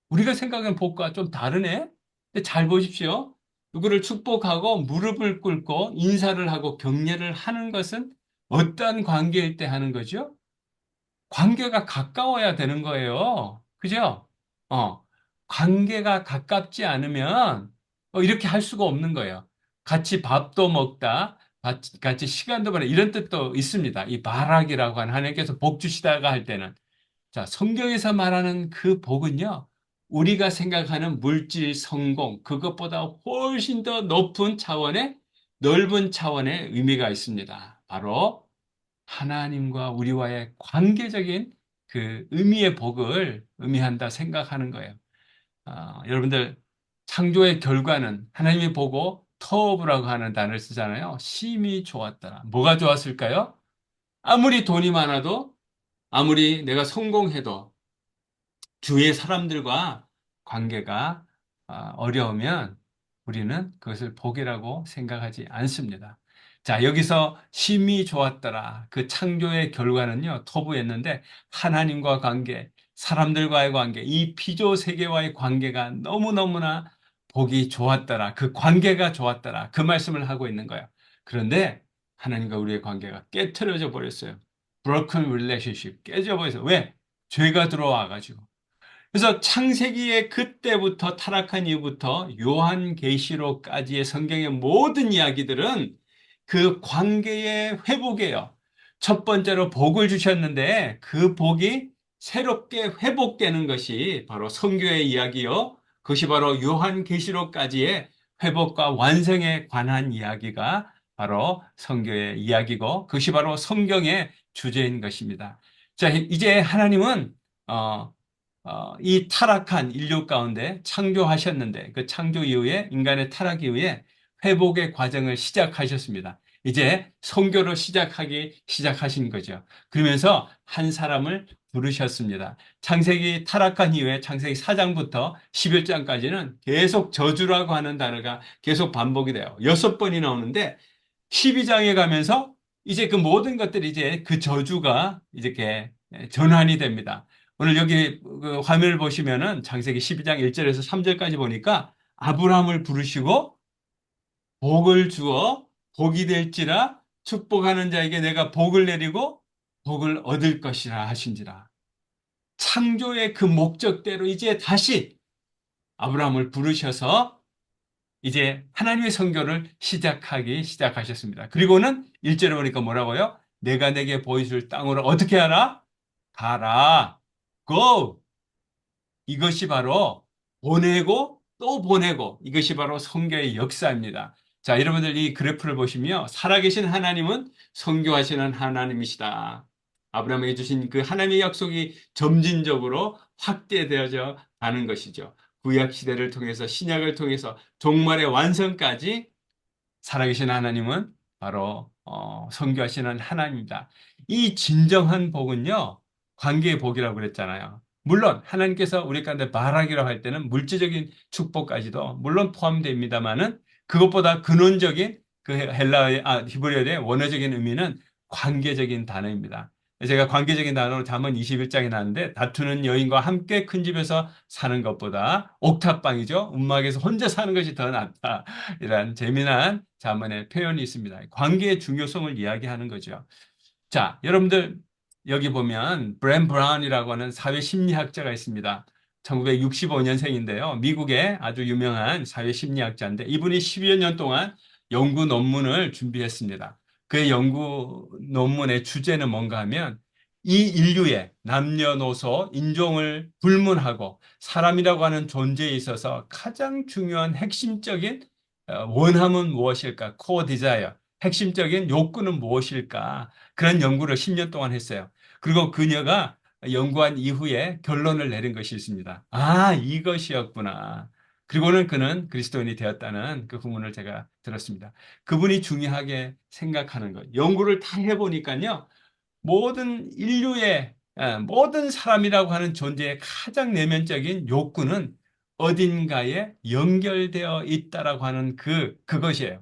우리가 생각하는 복과 좀 다르네? 근데 잘 보십시오. 누구를 축복하고 무릎을 꿇고 인사를 하고 경례를 하는 것은 어떤 관계일 때 하는 거죠? 관계가 가까워야 되는 거예요. 그죠? 어, 관계가 가깝지 않으면 이렇게 할 수가 없는 거예요. 같이 밥도 먹다, 같이 시간도 보내 이런 뜻도 있습니다. 이 바락이라고 하는 하나님께서 복 주시다가 할 때는. 자, 성경에서 말하는 그 복은요, 우리가 생각하는 물질 성공, 그것보다 훨씬 더 넓은 차원의 의미가 있습니다. 바로 하나님과 우리와의 관계적인 그 의미의 복을 의미한다 생각하는 거예요. 여러분들, 창조의 결과는 하나님이 보고 터브라고 하는 단어를 쓰잖아요. 심히 좋았더라. 뭐가 좋았을까요? 아무리 돈이 많아도, 아무리 내가 성공해도, 주위의 사람들과 관계가 어려우면 우리는 그것을 복이라고 생각하지 않습니다. 자, 여기서 심히 좋았더라. 그 창조의 결과는요, 토부였는데 하나님과 관계, 사람들과의 관계, 이 피조 세계와의 관계가 너무너무나 복이 좋았더라. 그 관계가 좋았더라. 그 말씀을 하고 있는 거예요. 그런데 하나님과 우리의 관계가 깨트려져 버렸어요. broken relationship, 깨져 버렸어요. 왜? 죄가 들어와가지고. 그래서 창세기의 그때부터 타락한 이후부터 요한계시록까지의 성경의 모든 이야기들은 그 관계의 회복이에요. 첫 번째로 복을 주셨는데 그 복이 새롭게 회복되는 것이 바로 성교의 이야기요. 그것이 바로 요한계시록까지의 회복과 완성에 관한 이야기가 바로 성교의 이야기고 그것이 바로 성경의 주제인 것입니다. 자, 이제 하나님은 이 타락한 인류 가운데 창조하셨는데 그 창조 이후에 인간의 타락 이후에 회복의 과정을 시작하셨습니다. 이제 선교를 시작하신 거죠. 그러면서 한 사람을 부르셨습니다. 창세기 타락한 이후에 창세기 4장부터 11장까지는 계속 저주라고 하는 단어가 계속 반복이 돼요. 6번이 나오는데 12장에 가면서 이제 그 모든 것들이 이제 그 저주가 이렇게 전환이 됩니다. 오늘 여기 그 화면을 보시면은 창세기 12장 1절에서 3절까지 보니까 아브라함을 부르시고 복을 주어 복이 될지라 축복하는 자에게 내가 복을 내리고 복을 얻을 것이라 하신지라. 창조의 그 목적대로 이제 다시 아브라함을 부르셔서 이제 하나님의 선교를 시작하셨습니다. 그리고는 1절에 보니까 뭐라고요? 내가 내게 보여줄 땅으로 어떻게 하라? 가라. Go. 이것이 바로 보내고 또 보내고 이것이 바로 선교의 역사입니다. 자, 여러분들 이 그래프를 보시면 살아계신 하나님은 선교하시는 하나님이시다. 아브라함에게 주신 그 하나님의 약속이 점진적으로 확대되어져 가는 것이죠. 구약 시대를 통해서 신약을 통해서 종말의 완성까지 살아계신 하나님은 바로 선교하시는 하나님입니다. 이 진정한 복은요, 관계의 복이라고 그랬잖아요. 물론 하나님께서 우리 가운데 말하기로 할 때는 물질적인 축복까지도 물론 포함됩니다만은 그것보다 근원적인 그 히브리어의 원어적인 의미는 관계적인 단어입니다. 제가 관계적인 단어로 잠언 21장에 나왔는데 다투는 여인과 함께 큰 집에서 사는 것보다 옥탑방이죠. 움막에서 혼자 사는 것이 더 낫다. 이런 재미난 잠언의 표현이 있습니다. 관계의 중요성을 이야기하는 거죠. 자, 여러분들 여기 보면 브랜 브라운이라고 하는 사회심리학자가 있습니다. 1965년생인데요. 미국의 아주 유명한 사회심리학자인데 이분이 10여 년 동안 연구 논문을 준비했습니다. 그의 연구 논문의 주제는 뭔가 하면 이 인류의 남녀노소, 인종을 불문하고 사람이라고 하는 존재에 있어서 가장 중요한 핵심적인 원함은 무엇일까? 코어 디자이어, 핵심적인 욕구는 무엇일까? 그런 연구를 10년 동안 했어요. 그리고 그녀가 연구한 이후에 결론을 내린 것이 있습니다. 아, 이것이었구나. 그리고는 그는 그리스도인이 되었다는 그 후문을 제가 들었습니다. 그분이 중요하게 생각하는 것. 연구를 다 해보니까요. 모든 인류의, 모든 사람이라고 하는 존재의 가장 내면적인 욕구는 어딘가에 연결되어 있다라고 하는 그것이에요.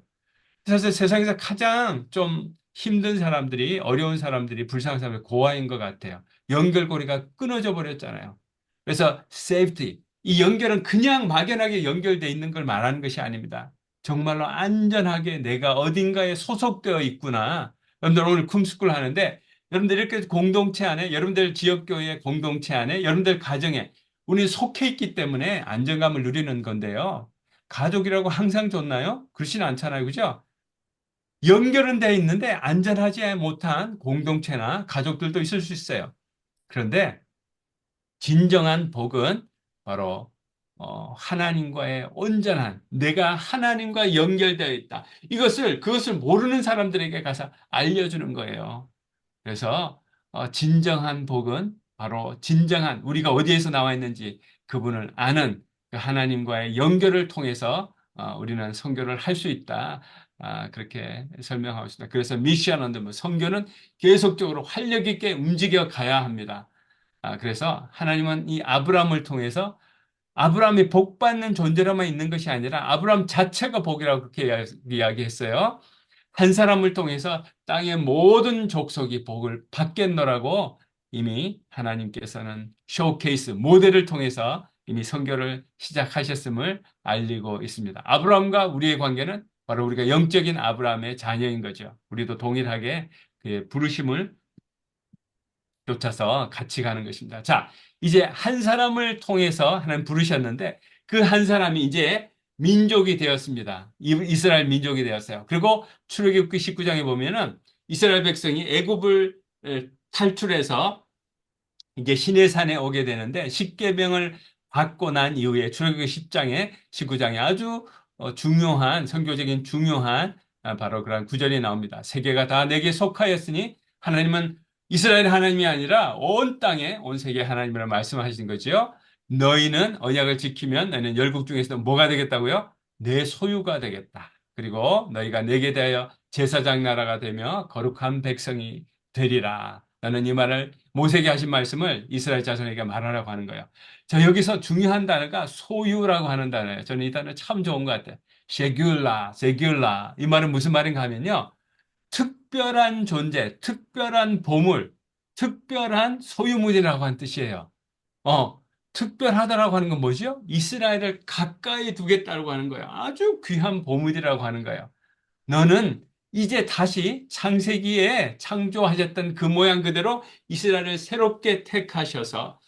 사실 세상에서 가장 좀 힘든 사람들이, 어려운 사람들이, 불쌍한 사람들이 고아인 것 같아요. 연결고리가 끊어져 버렸잖아요. 그래서 safety, 이 연결은 그냥 막연하게 연결되어 있는 걸 말하는 것이 아닙니다. 정말로 안전하게 내가 어딘가에 소속되어 있구나. 여러분들 오늘 쿰스쿨 하는데 여러분들 이렇게 공동체 안에, 여러분들 지역교회 공동체 안에, 여러분들 가정에 우리 속해 있기 때문에 안정감을 누리는 건데요. 가족이라고 항상 좋나요? 그렇지는 않잖아요. 그죠? 연결은 돼 있는데 안전하지 못한 공동체나 가족들도 있을 수 있어요. 그런데 진정한 복은 바로 하나님과의 온전한, 내가 하나님과 연결되어 있다. 그것을 모르는 사람들에게 가서 알려주는 거예요. 그래서 진정한 복은 바로 진정한, 우리가 어디에서 나와 있는지 그분을 아는 그 하나님과의 연결을 통해서 우리는 선교를 할 수 있다. 그렇게 설명하고 있습니다. 그래서 미션 언더, 선교는 계속적으로 활력 있게 움직여 가야 합니다. 그래서 하나님은 이 아브라함을 통해서 아브라함이 복받는 존재로만 있는 것이 아니라 아브라함 자체가 복이라고 그렇게 이야기했어요. 한 사람을 통해서 땅의 모든 족속이 복을 받겠노라고 이미 하나님께서는 쇼케이스, 모델을 통해서 이미 선교를 시작하셨음을 알리고 있습니다. 아브라함과 우리의 관계는 바로 우리가 영적인 아브라함의 자녀인 거죠. 우리도 동일하게 그의 부르심을 쫓아서 같이 가는 것입니다. 자, 이제 한 사람을 통해서 하나님 부르셨는데 그 한 사람이 이제 민족이 되었습니다. 이스라엘 민족이 되었어요. 그리고 출애굽기 19장에 보면은 이스라엘 백성이 애굽을 탈출해서 이제 시내산에 오게 되는데 십계명을 받고 난 이후에 출애굽기 10장에 19장에 아주 중요한 선교적인 중요한 바로 그런 구절이 나옵니다. 세계가 다 내게 속하였으니 하나님은 이스라엘 하나님이 아니라 온 땅에 온 세계 하나님이라고 말씀하신 거죠. 너희는 언약을 지키면 너희는 열국 중에서 뭐가 되겠다고요? 내 소유가 되겠다. 그리고 너희가 내게 대하여 제사장 나라가 되며 거룩한 백성이 되리라. 나는 이 말을 모세에게 하신 말씀을 이스라엘 자손에게 말하라고 하는 거예요. 자, 여기서 중요한 단어가 소유라고 하는 단어예요. 저는 이 단어 참 좋은 것 같아요. 세귤라. 이 말은 무슨 말인가 하면요. 특별한 존재, 특별한 보물, 특별한 소유물이라고 하는 뜻이에요. 특별하다라고 하는 건 뭐죠? 이스라엘을 가까이 두겠다고 하는 거예요. 아주 귀한 보물이라고 하는 거예요. 너는 이제 다시 창세기에 창조하셨던 그 모양 그대로 이스라엘을 새롭게 택하셔서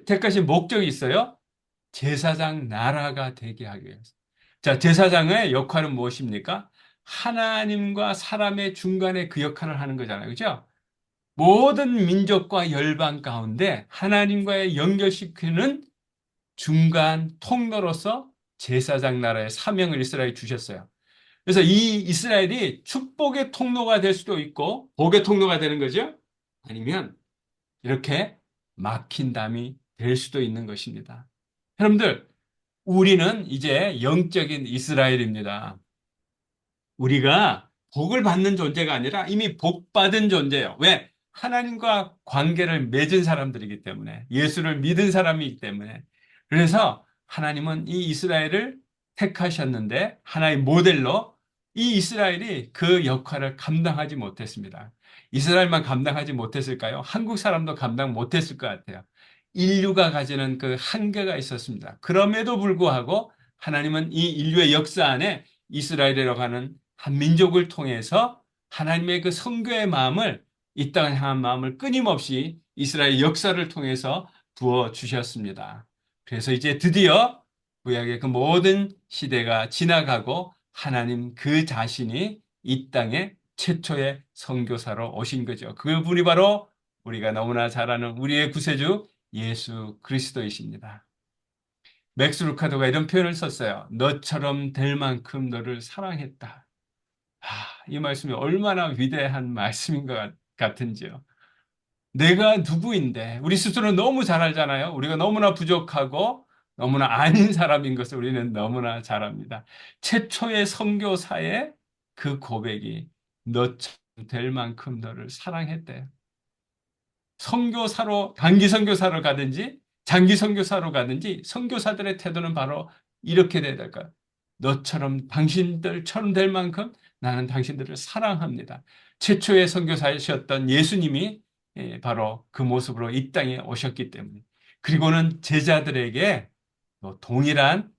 택하신 목적이 있어요. 제사장 나라가 되게 하기 위해서. 자, 제사장의 역할은 무엇입니까? 하나님과 사람의 중간에 그 역할을 하는 거잖아요. 그죠? 모든 민족과 열방 가운데 하나님과의 연결시키는 중간 통로로서 제사장 나라의 사명을 이스라엘에 주셨어요. 그래서 이 이스라엘이 축복의 통로가 될 수도 있고 복의 통로가 되는 거죠. 아니면 이렇게 막힌 담이 될 수도 있는 것입니다. 여러분들, 우리는 이제 영적인 이스라엘입니다. 우리가 복을 받는 존재가 아니라 이미 복받은 존재예요. 왜? 하나님과 관계를 맺은 사람들이기 때문에, 예수를 믿은 사람이기 때문에. 그래서 하나님은 이 이스라엘을 택하셨는데 하나의 모델로 이 이스라엘이 그 역할을 감당하지 못했습니다. 이스라엘만 감당하지 못했을까요? 한국 사람도 감당 못했을 것 같아요. 인류가 가지는 그 한계가 있었습니다. 그럼에도 불구하고 하나님은 이 인류의 역사 안에 이스라엘이라고 하는 한 민족을 통해서 하나님의 그 선교의 마음을, 이 땅을 향한 마음을 끊임없이 이스라엘 역사를 통해서 부어주셨습니다. 그래서 이제 드디어 구약의 그 모든 시대가 지나가고 하나님 그 자신이 이 땅에 최초의 선교사로 오신 거죠. 그분이 바로 우리가 너무나 잘 아는 우리의 구세주 예수 그리스도이십니다. 맥스 루카도가 이런 표현을 썼어요. 너처럼 될 만큼 너를 사랑했다. 이 말씀이 얼마나 위대한 말씀인 것 같은지요. 내가 누구인데, 우리 스스로는 너무 잘 알잖아요. 우리가 너무나 부족하고 너무나 아닌 사람인 것을 우리는 너무나 잘 압니다. 최초의 선교사의 그 고백이 너처럼 될 만큼 너를 사랑했대요. 선교사로, 단기 선교사로 가든지 장기 선교사로 가든지 선교사들의 태도는 바로 이렇게 돼야 될까요? 너처럼, 당신들처럼 될 만큼 나는 당신들을 사랑합니다. 최초의 선교사이셨던 예수님이 바로 그 모습으로 이 땅에 오셨기 때문에, 그리고는 제자들에게 동일한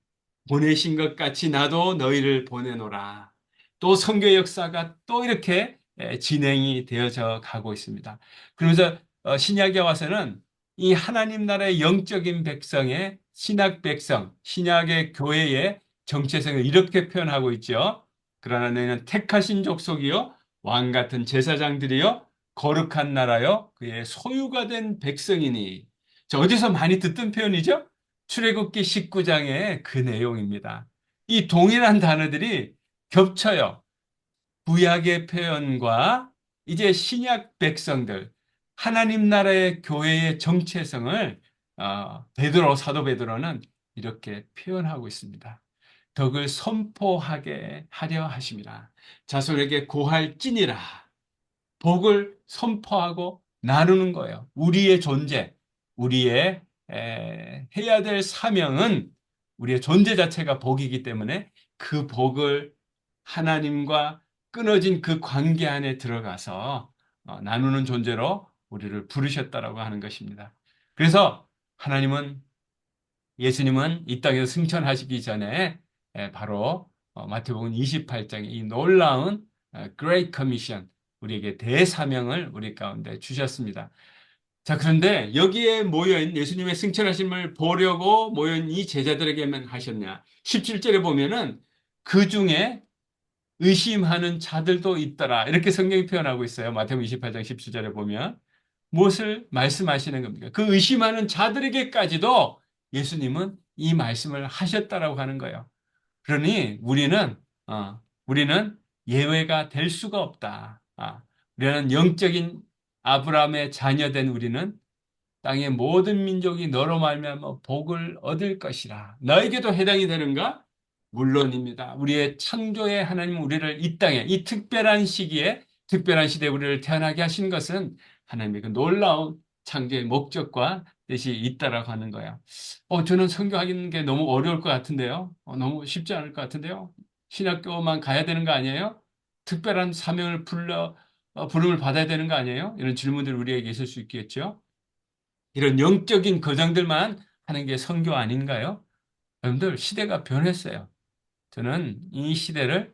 보내신 것 같이 나도 너희를 보내노라. 또 선교 역사가 또 이렇게 진행이 되어져 가고 있습니다. 그러면서 신약에 와서는 이 하나님 나라의 영적인 백성의 신약 백성, 신약의 교회의 정체성을 이렇게 표현하고 있죠. 그러나 너희는 택하신 족속이요, 왕 같은 제사장들이요, 거룩한 나라요, 그의 소유가 된 백성이니. 어디서 많이 듣던 표현이죠? 출애굽기 19장의 그 내용입니다. 이 동일한 단어들이 겹쳐요. 구약의 표현과 이제 신약 백성들, 하나님 나라의 교회의 정체성을 사도 베드로는 이렇게 표현하고 있습니다. 덕을 선포하게 하려 하심이라. 자손에게 고할지니라. 복을 선포하고 나누는 거예요. 우리의 존재, 우리의 해야 될 사명은, 우리의 존재 자체가 복이기 때문에 그 복을 하나님과 끊어진 그 관계 안에 들어가서 나누는 존재로 우리를 부르셨다라고 하는 것입니다. 그래서 하나님은, 예수님은 이 땅에서 승천하시기 전에 바로 마태복음 28장의 이 놀라운 Great Commission, 우리에게 대사명을 우리 가운데 주셨습니다. 자, 그런데 여기에 모여있는, 예수님의 승천하심을 보려고 모여있는 이 제자들에게만 하셨냐? 17절에 보면은 그 중에 의심하는 자들도 있더라. 이렇게 성경이 표현하고 있어요. 마태복음 28장 17절에 보면. 무엇을 말씀하시는 겁니까? 그 의심하는 자들에게까지도 예수님은 이 말씀을 하셨다라고 하는 거예요. 그러니 우리는 예외가 될 수가 없다. 우리는 영적인 아브라함의 자녀된 우리는 땅의 모든 민족이 너로 말미암아 복을 얻을 것이라. 너에게도 해당이 되는가? 물론입니다. 우리의 창조의 하나님 우리를 이 땅에 이 특별한 시기에 특별한 시대에 우리를 태어나게 하신 것은 하나님의 그 놀라운 창조의 목적과 뜻이 있다라고 하는 거예요. 저는 성경하는 게 너무 어려울 것 같은데요. 너무 쉽지 않을 것 같은데요. 신학교만 가야 되는 거 아니에요? 특별한 사명을 부름을 받아야 되는 거 아니에요? 이런 질문들이 우리에게 있을 수 있겠죠. 이런 영적인 거장들만 하는 게 선교 아닌가요? 여러분들, 시대가 변했어요. 저는 이 시대를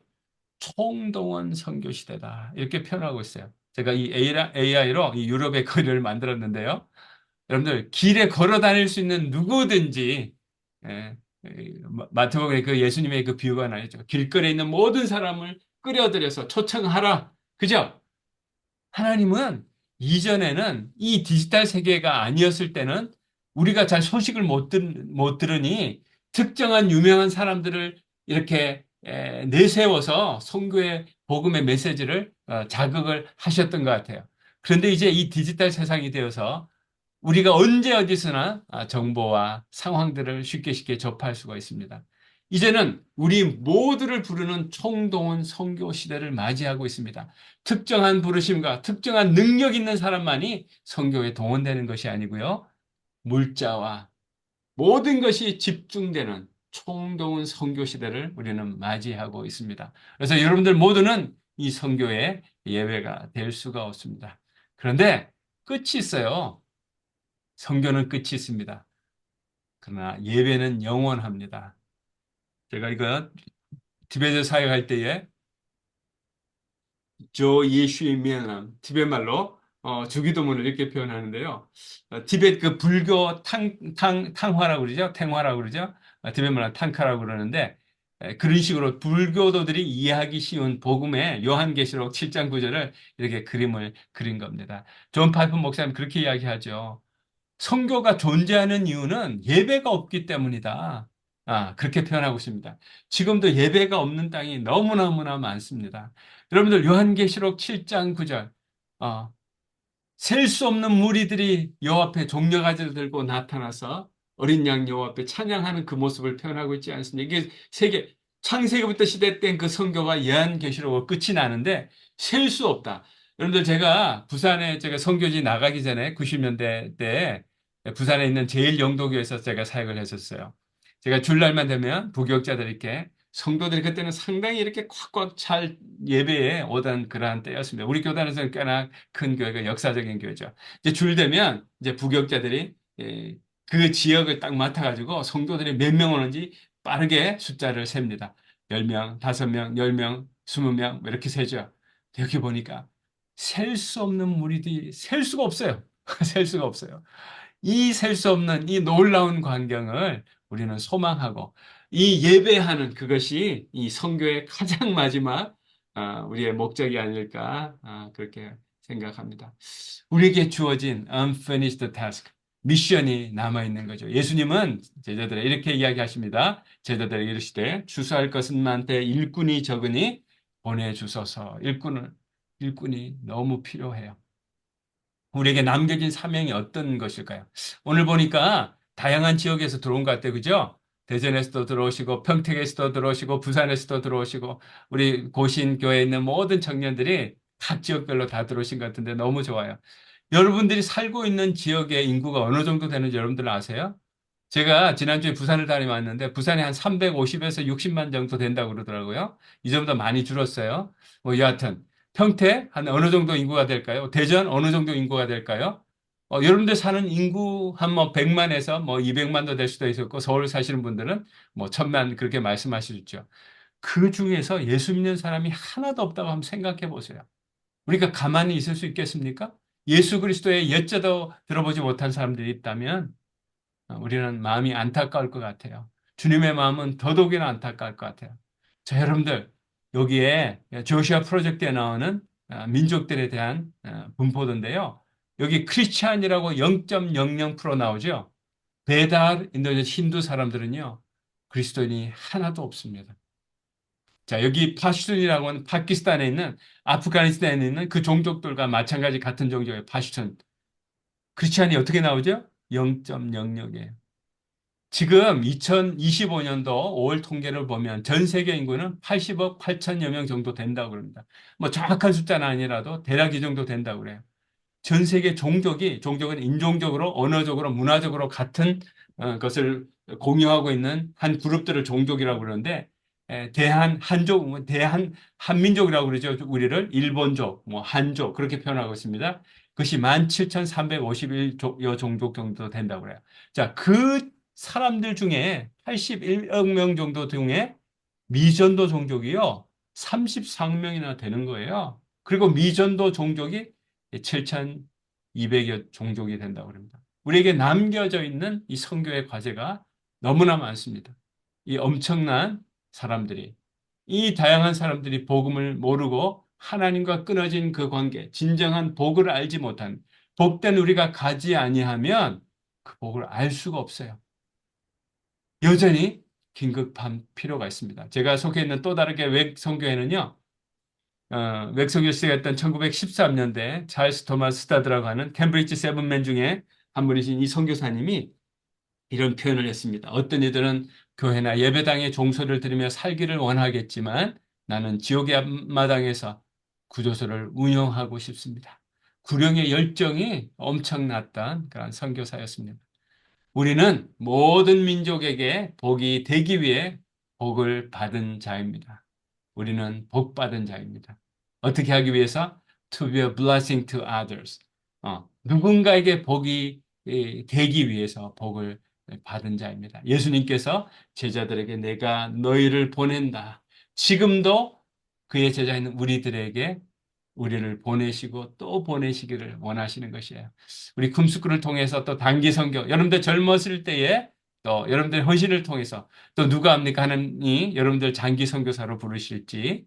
총동원 선교 시대다, 이렇게 표현하고 있어요. 제가 이 AI로 이 유럽의 거리를 만들었는데요. 여러분들, 길에 걸어 다닐 수 있는 누구든지, 예, 마태복음에 그 예수님의 그 비유가 나있죠. 길거리에 있는 모든 사람을 끌어들여서 초청하라. 그죠? 하나님은 이전에는 이 디지털 세계가 아니었을 때는 우리가 잘 소식을 못 들으니 특정한 유명한 사람들을 이렇게 내세워서 선교의 복음의 메시지를 자극을 하셨던 것 같아요. 그런데 이제 이 디지털 세상이 되어서 우리가 언제 어디서나 정보와 상황들을 쉽게 접할 수가 있습니다. 이제는 우리 모두를 부르는 총동원 선교 시대를 맞이하고 있습니다. 특정한 부르심과 특정한 능력 있는 사람만이 선교에 동원되는 것이 아니고요. 물자와 모든 것이 집중되는 총동원 선교 시대를 우리는 맞이하고 있습니다. 그래서 여러분들 모두는 이 선교의 예배가 될 수가 없습니다. 그런데 끝이 있어요. 선교는 끝이 있습니다. 그러나 예배는 영원합니다. 제가 이거 티베트에 사역할 때에 조 예슈이미안 티베트말로 주기도문을 이렇게 표현하는데요. 티베트 그 불교 탕화라고 그러죠. 탱화라고 그러죠. 티베트말로 탕카라고 그러는데 그런 식으로 불교도들이 이해하기 쉬운 복음의 요한계시록 7장 9절을 이렇게 그림을 그린 겁니다. 존 파이프 목사님 그렇게 이야기하죠. 선교가 존재하는 이유는 예배가 없기 때문이다. 그렇게 표현하고 있습니다. 지금도 예배가 없는 땅이 너무나 많습니다. 여러분들 요한계시록 7장 9절 셀 수 없는 무리들이 여호와 앞에 종려가지를 들고 나타나서 어린 양 여호와 앞에 찬양하는 그 모습을 표현하고 있지 않습니까? 이게 창세기부터 시대된 그 선교가 요한계시록으로 끝이 나는데 셀 수 없다. 여러분들 제가 부산에 제가 선교지 나가기 전에 90년대 때 부산에 있는 제1영도교에서 제가 사역을 했었어요. 제가 주일날만 되면 부교육자들이 이렇게 성도들이 그때는 상당히 이렇게 꽉꽉 찰 예배에 오던 그러한 때였습니다. 우리 교단에서는 꽤나 큰 교회가 역사적인 교회죠. 이제 줄 되면 이제 부교육자들이 그 지역을 딱 맡아가지고 성도들이 몇 명 오는지 빠르게 숫자를 셉니다. 10명, 5명, 10명, 20명 이렇게 세죠. 여기 보니까 셀 수 없는 무리들이 셀 수가 없어요. 셀 수가 없어요. 이 셀 수 없는 이 놀라운 광경을 우리는 소망하고 이 예배하는 그것이 이 선교의 가장 마지막 우리의 목적이 아닐까 그렇게 생각합니다. 우리에게 주어진 unfinished task, 미션이 남아있는 거죠. 예수님은 제자들에게 이렇게 이야기하십니다. 제자들에게 이르시되 주수할 것은 많되 일꾼이 적으니 보내주소서. 일꾼이 너무 필요해요. 우리에게 남겨진 사명이 어떤 것일까요? 오늘 보니까 다양한 지역에서 들어온 것 같아요. 그죠? 대전에서도 들어오시고 평택에서도 들어오시고 부산에서도 들어오시고 우리 고신교회에 있는 모든 청년들이 각 지역별로 다 들어오신 것 같은데 너무 좋아요. 여러분들이 살고 있는 지역의 인구가 어느 정도 되는지 여러분들 아세요? 제가 지난주에 부산을 다녀왔는데 부산에 한 350에서 60만 정도 된다고 그러더라고요. 이 정도 많이 줄었어요. 여하튼 평택 한 어느 정도 인구가 될까요? 대전 어느 정도 인구가 될까요? 여러분들 사는 인구 한 100만에서 200만도 될 수도 있었고 서울 사시는 분들은 1000만 그렇게 말씀하시죠. 그 중에서 예수 믿는 사람이 하나도 없다고 한번 생각해 보세요. 우리가 가만히 있을 수 있겠습니까? 예수 그리스도의 여자도 들어보지 못한 사람들이 있다면 우리는 마음이 안타까울 것 같아요. 주님의 마음은 더더욱이나 안타까울 것 같아요. 자, 여러분들 여기에 조시아 프로젝트에 나오는 민족들에 대한 분포도인데요. 여기 크리스찬이라고 0.00% 나오죠. 베달 인도네시아 힌두 사람들은요. 그리스도인이 하나도 없습니다. 자, 여기 파슈툰이라고 하는 파키스탄에 있는 아프가니스탄에 있는 그 종족들과 마찬가지 같은 종족의 파슈툰. 크리스찬이 어떻게 나오죠? 0.00이에요. 지금 2025년도 5월 통계를 보면 전 세계 인구는 80억 8천여 명 정도 된다고 그럽니다. 뭐 정확한 숫자는 아니라도 대략 이 정도 된다고 그래요. 전 세계 종족은 인종적으로, 언어적으로, 문화적으로 같은 것을 공유하고 있는 한 그룹들을 종족이라고 그러는데, 한민족이라고 그러죠. 우리를 일본족, 뭐 한족 그렇게 표현하고 있습니다. 그것이 17,351여 종족 정도 된다고 그래요. 자, 그 사람들 중에 81억 명 정도 중에 미전도 종족이요 34명이나 되는 거예요. 그리고 미전도 종족이 7,200여 종족이 된다고 합니다. 우리에게 남겨져 있는 이 선교의 과제가 너무나 많습니다. 이 엄청난 사람들이, 이 다양한 사람들이 복음을 모르고 하나님과 끊어진 그 관계, 진정한 복을 알지 못한, 복된 우리가 가지 아니하면 그 복을 알 수가 없어요. 여전히 긴급한 필요가 있습니다. 제가 속해 있는 또 다르게 웩선교회는요, 웩선교회가 했던 1913년대 찰스 토마스 스타드라고 하는 캠브리지 세븐맨 중에 한 분이신 이 선교사님이 이런 표현을 했습니다. 어떤 이들은 교회나 예배당의 종소리를 들으며 살기를 원하겠지만 나는 지옥의 앞마당에서 구조소를 운영하고 싶습니다. 구령의 열정이 엄청났던 그런 선교사였습니다. 우리는 모든 민족에게 복이 되기 위해 복을 받은 자입니다. 우리는 복 받은 자입니다. 어떻게 하기 위해서? To be a blessing to others. 누군가에게 복이 되기 위해서 복을 받은 자입니다. 예수님께서 제자들에게 내가 너희를 보낸다. 지금도 그의 제자인 우리들에게 우리를 보내시고 또 보내시기를 원하시는 것이에요. 우리 금스쿨을 통해서 또 단기 선교, 여러분들 젊었을 때에 또 여러분들 헌신을 통해서 또 누가 합니까? 하나님이 여러분들 장기 선교사로 부르실지,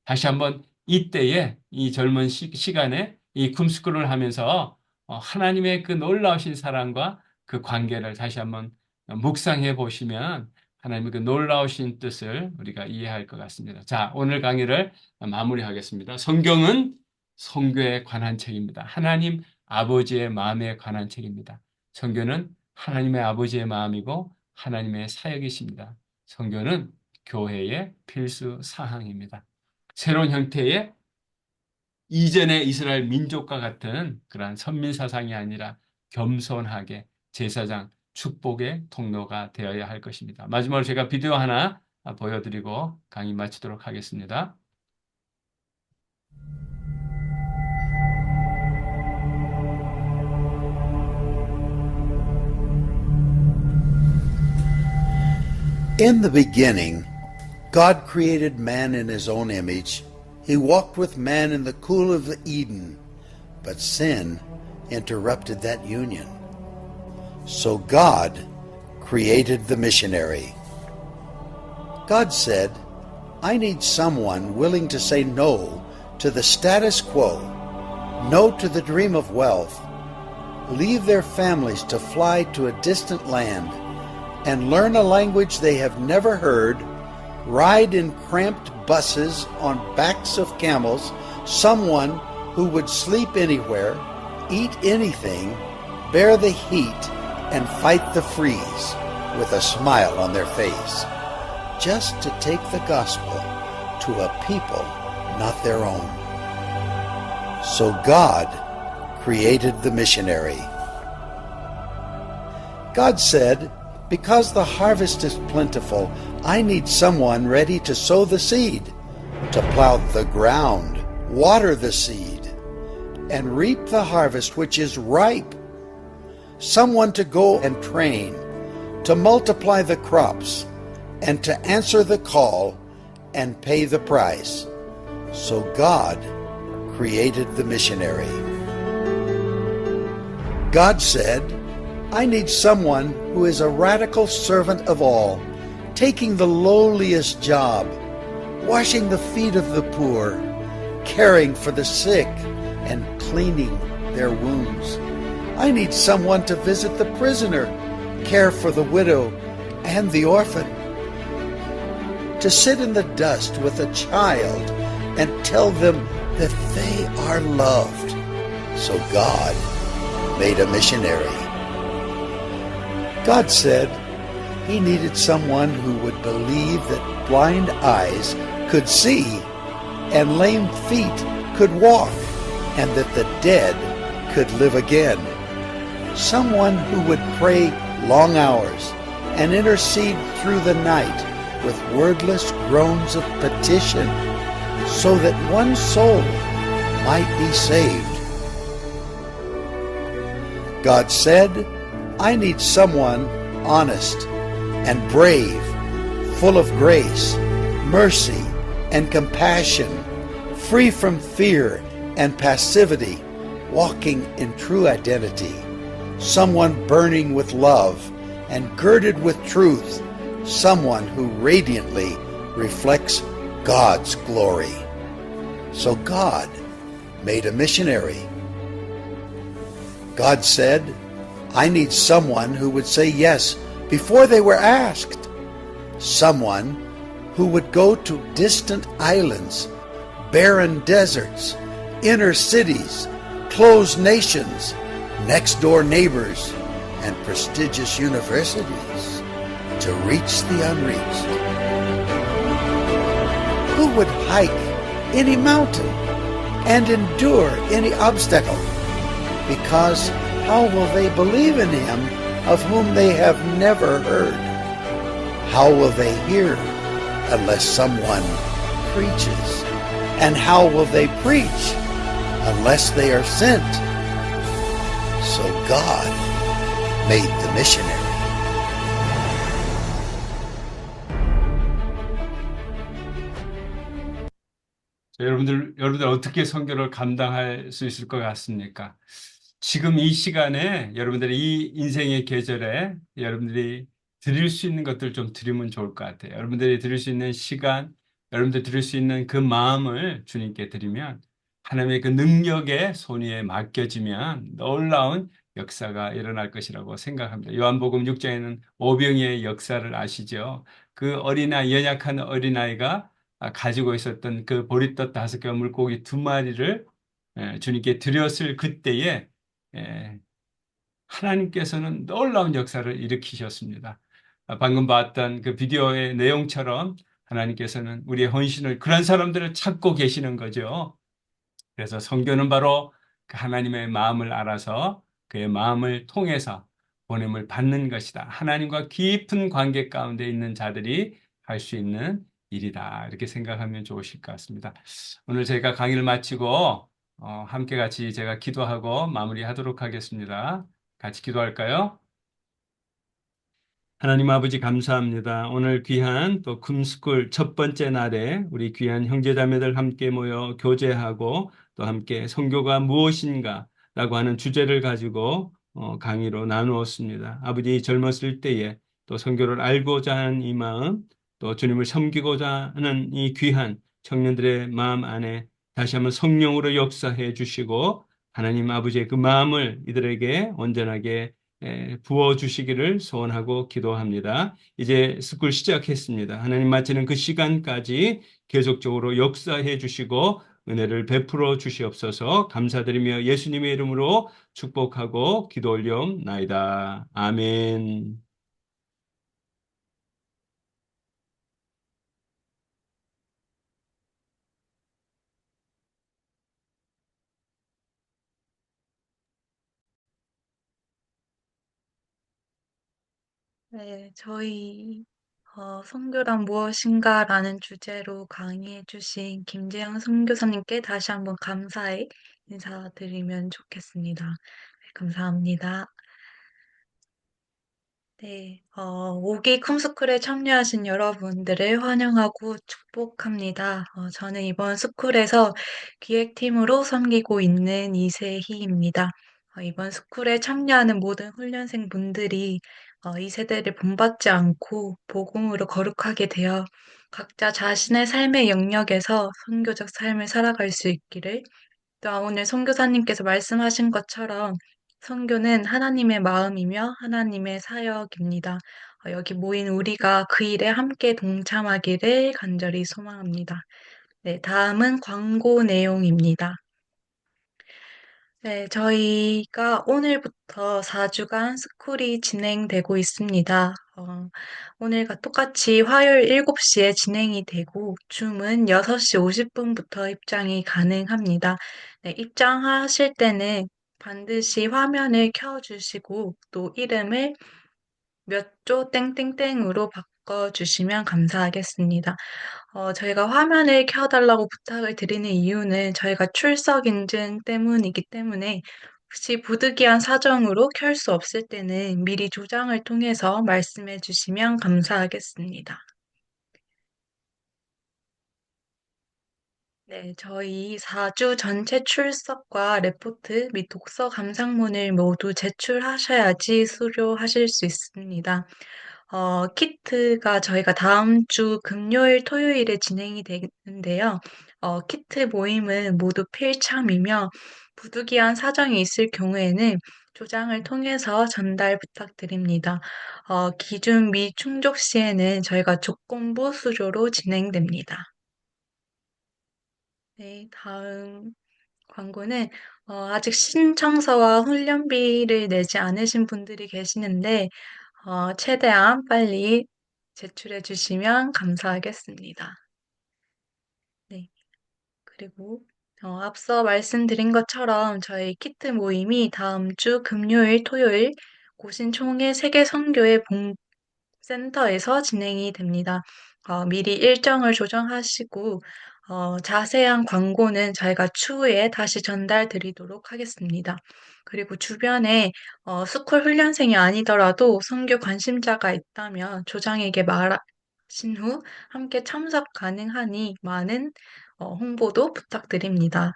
다시 한번 이때에 이 젊은 시간에 이 금스쿨을 하면서 하나님의 그 놀라우신 사랑과 그 관계를 다시 한번 묵상해 보시면 하나님의 그 놀라우신 뜻을 우리가 이해할 것 같습니다. 자, 오늘 강의를 마무리하겠습니다. 성경은 선교에 관한 책입니다. 하나님 아버지의 마음에 관한 책입니다. 선교는 하나님의 아버지의 마음이고 하나님의 사역이십니다. 선교는 교회의 필수 사항입니다. 새로운 형태의 이전의 이스라엘 민족과 같은 그러한 선민 사상이 아니라 겸손하게 제사장, 축복의 통로가 되어야 할 것입니다. 마지막으로 제가 비디오 하나 보여드리고 강의 마치도록 하겠습니다. In the beginning, God created man in his own image. He walked with man in the cool of Eden, but sin interrupted that union. So God created the missionary. God said, I need someone willing to say no to the status quo, no to the dream of wealth, leave their families to fly to a distant land, and learn a language they have never heard, ride in cramped buses on backs of camels, someone who would sleep anywhere, eat anything, bear the heat, and fight the freeze with a smile on their face, just to take the gospel to a people not their own. So God created the missionary. God said, because the harvest is plentiful, I need someone ready to sow the seed, to plow the ground, water the seed, and reap the harvest which is ripe. Someone to go and train, to multiply the crops, and to answer the call and pay the price. So God created the missionary. God said, I need someone who is a radical servant of all, taking the lowliest job, washing the feet of the poor, caring for the sick, and cleaning their wounds. I need someone to visit the prisoner, care for the widow and the orphan, to sit in the dust with a child and tell them that they are loved. So God made a missionary. God said, he needed someone who would believe that blind eyes could see and lame feet could walk and that the dead could live again. Someone who would pray long hours and intercede through the night with wordless groans of petition so that one soul might be saved. God said, I need someone honest and brave, full of grace, mercy, and compassion, free from fear and passivity, walking in true identity, someone burning with love and girded with truth, someone who radiantly reflects God's glory. So God made a missionary. God said, I need someone who would say yes before they were asked, someone who would go to distant islands, barren deserts, inner cities, closed nations, next-door neighbors, and prestigious universities to reach the unreached. Who would hike any mountain and endure any obstacle? Because how will they believe in him of whom they have never heard? How will they hear unless someone preaches? And how will they preach unless they are sent? So God made the missionary. 여러분들 어떻게 선교를 감당할 수 있을 것 같습니까? 지금 이 시간에 여러분들의 이 인생의 계절에 여러분들이 드릴 수 있는 것들 좀 드리면 좋을 것 같아요. 여러분들이 드릴 수 있는 시간, 여러분들 드릴 수 있는 그 마음을 주님께 드리면 하나님의 그 능력의 손위에 맡겨지면 놀라운 역사가 일어날 것이라고 생각합니다. 요한복음 6장에는 오병이의 역사를 아시죠? 그 어린아이, 연약한 어린아이가 가지고 있었던 그 보리떡 5개와 물고기 2마리를 주님께 드렸을 그때에 하나님께서는 놀라운 역사를 일으키셨습니다. 방금 봤던 그 비디오의 내용처럼 하나님께서는 우리의 헌신을, 그런 사람들을 찾고 계시는 거죠. 그래서 선교는 바로 그 하나님의 마음을 알아서 그의 마음을 통해서 보냄을 받는 것이다. 하나님과 깊은 관계 가운데 있는 자들이 할 수 있는 일이다. 이렇게 생각하면 좋으실 것 같습니다. 오늘 저희가 강의를 마치고 함께 같이 제가 기도하고 마무리하도록 하겠습니다. 같이 기도할까요? 하나님 아버지 감사합니다. 오늘 귀한 또 금스쿨 첫 번째 날에 우리 귀한 형제자매들 함께 모여 교제하고 또 함께 선교가 무엇인가 라고 하는 주제를 가지고 강의로 나누었습니다. 아버지 젊었을 때에 또 선교를 알고자 하는 이 마음, 또 주님을 섬기고자 하는 이 귀한 청년들의 마음 안에 다시 한번 성령으로 역사해 주시고 하나님 아버지의 그 마음을 이들에게 온전하게 부어주시기를 소원하고 기도합니다. 이제 스쿨 시작했습니다. 하나님 마치는 그 시간까지 계속적으로 역사해 주시고 은혜를 베풀어 주시옵소서. 감사드리며 예수님의 이름으로 축복하고 기도 올리옵나이다. 아멘. 네, 저희 선교란 무엇인가라는 주제로 강의해주신 김재영 선교사님께 다시 한번 감사의 인사드리면 좋겠습니다. 네, 감사합니다. 네, 5기 컴스쿨에 참여하신 여러분들을 환영하고 축복합니다. 저는 이번 스쿨에서 기획팀으로 섬기고 있는 이세희입니다. 이번 스쿨에 참여하는 모든 훈련생 분들이 이 세대를 본받지 않고 복음으로 거룩하게 되어 각자 자신의 삶의 영역에서 선교적 삶을 살아갈 수 있기를, 또 오늘 선교사님께서 말씀하신 것처럼 선교는 하나님의 마음이며 하나님의 사역입니다. 여기 모인 우리가 그 일에 함께 동참하기를 간절히 소망합니다. 네, 다음은 광고 내용입니다. 네, 저희가 오늘부터 4주간 스쿨이 진행되고 있습니다. 오늘과 똑같이 화요일 7시에 진행이 되고, 줌은 6시 50분부터 입장이 가능합니다. 네, 입장하실 때는 반드시 화면을 켜주시고, 또 이름을 몇 조 땡땡땡으로 바꿔주시면 감사하겠습니다. 저희가 화면을 켜달라고 부탁을 드리는 이유는 저희가 출석 인증 때문이기 때문에 혹시 부득이한 사정으로 켤 수 없을 때는 미리 조장을 통해서 말씀해 주시면 감사하겠습니다. 네, 저희 4주 전체 출석과 레포트 및 독서 감상문을 모두 제출하셔야지 수료하실 수 있습니다. 키트가 저희가 다음 주 금요일, 토요일에 진행이 되는데요. 키트 모임은 모두 필참이며 부득이한 사정이 있을 경우에는 조장을 통해서 전달 부탁드립니다. 기준 미충족 시에는 저희가 조건부 수료로 진행됩니다. 네, 다음 광고는 아직 신청서와 훈련비를 내지 않으신 분들이 계시는데 최대한 빨리 제출해 주시면 감사하겠습니다. 네, 그리고 앞서 말씀드린 것처럼 저희 키트 모임이 다음 주 금요일, 토요일 고신총회 세계 선교회 센터에서 진행이 됩니다. 미리 일정을 조정하시고 자세한 광고는 저희가 추후에 다시 전달 드리도록 하겠습니다. 그리고 주변에 스쿨 훈련생이 아니더라도 선교 관심자가 있다면 조장에게 말하신 후 함께 참석 가능하니 많은 홍보도 부탁드립니다.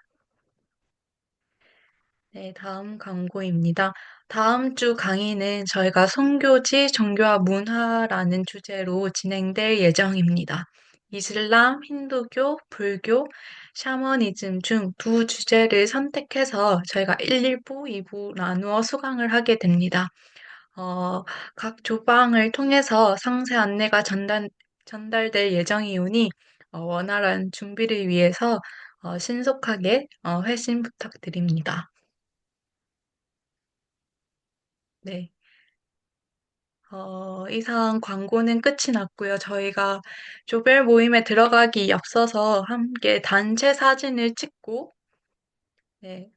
네, 다음 광고입니다. 다음 주 강의는 저희가 선교지, 종교와 문화라는 주제로 진행될 예정입니다. 이슬람, 힌두교, 불교, 샤머니즘 중 두 주제를 선택해서 저희가 1부, 2부 나누어 수강을 하게 됩니다. 각 조방을 통해서 상세 안내가 전달될 예정이오니 원활한 준비를 위해서 신속하게 회신 부탁드립니다. 네. 이상 광고는 끝이 났고요. 저희가 조별 모임에 들어가기 앞서서 함께 단체 사진을 찍고, 네,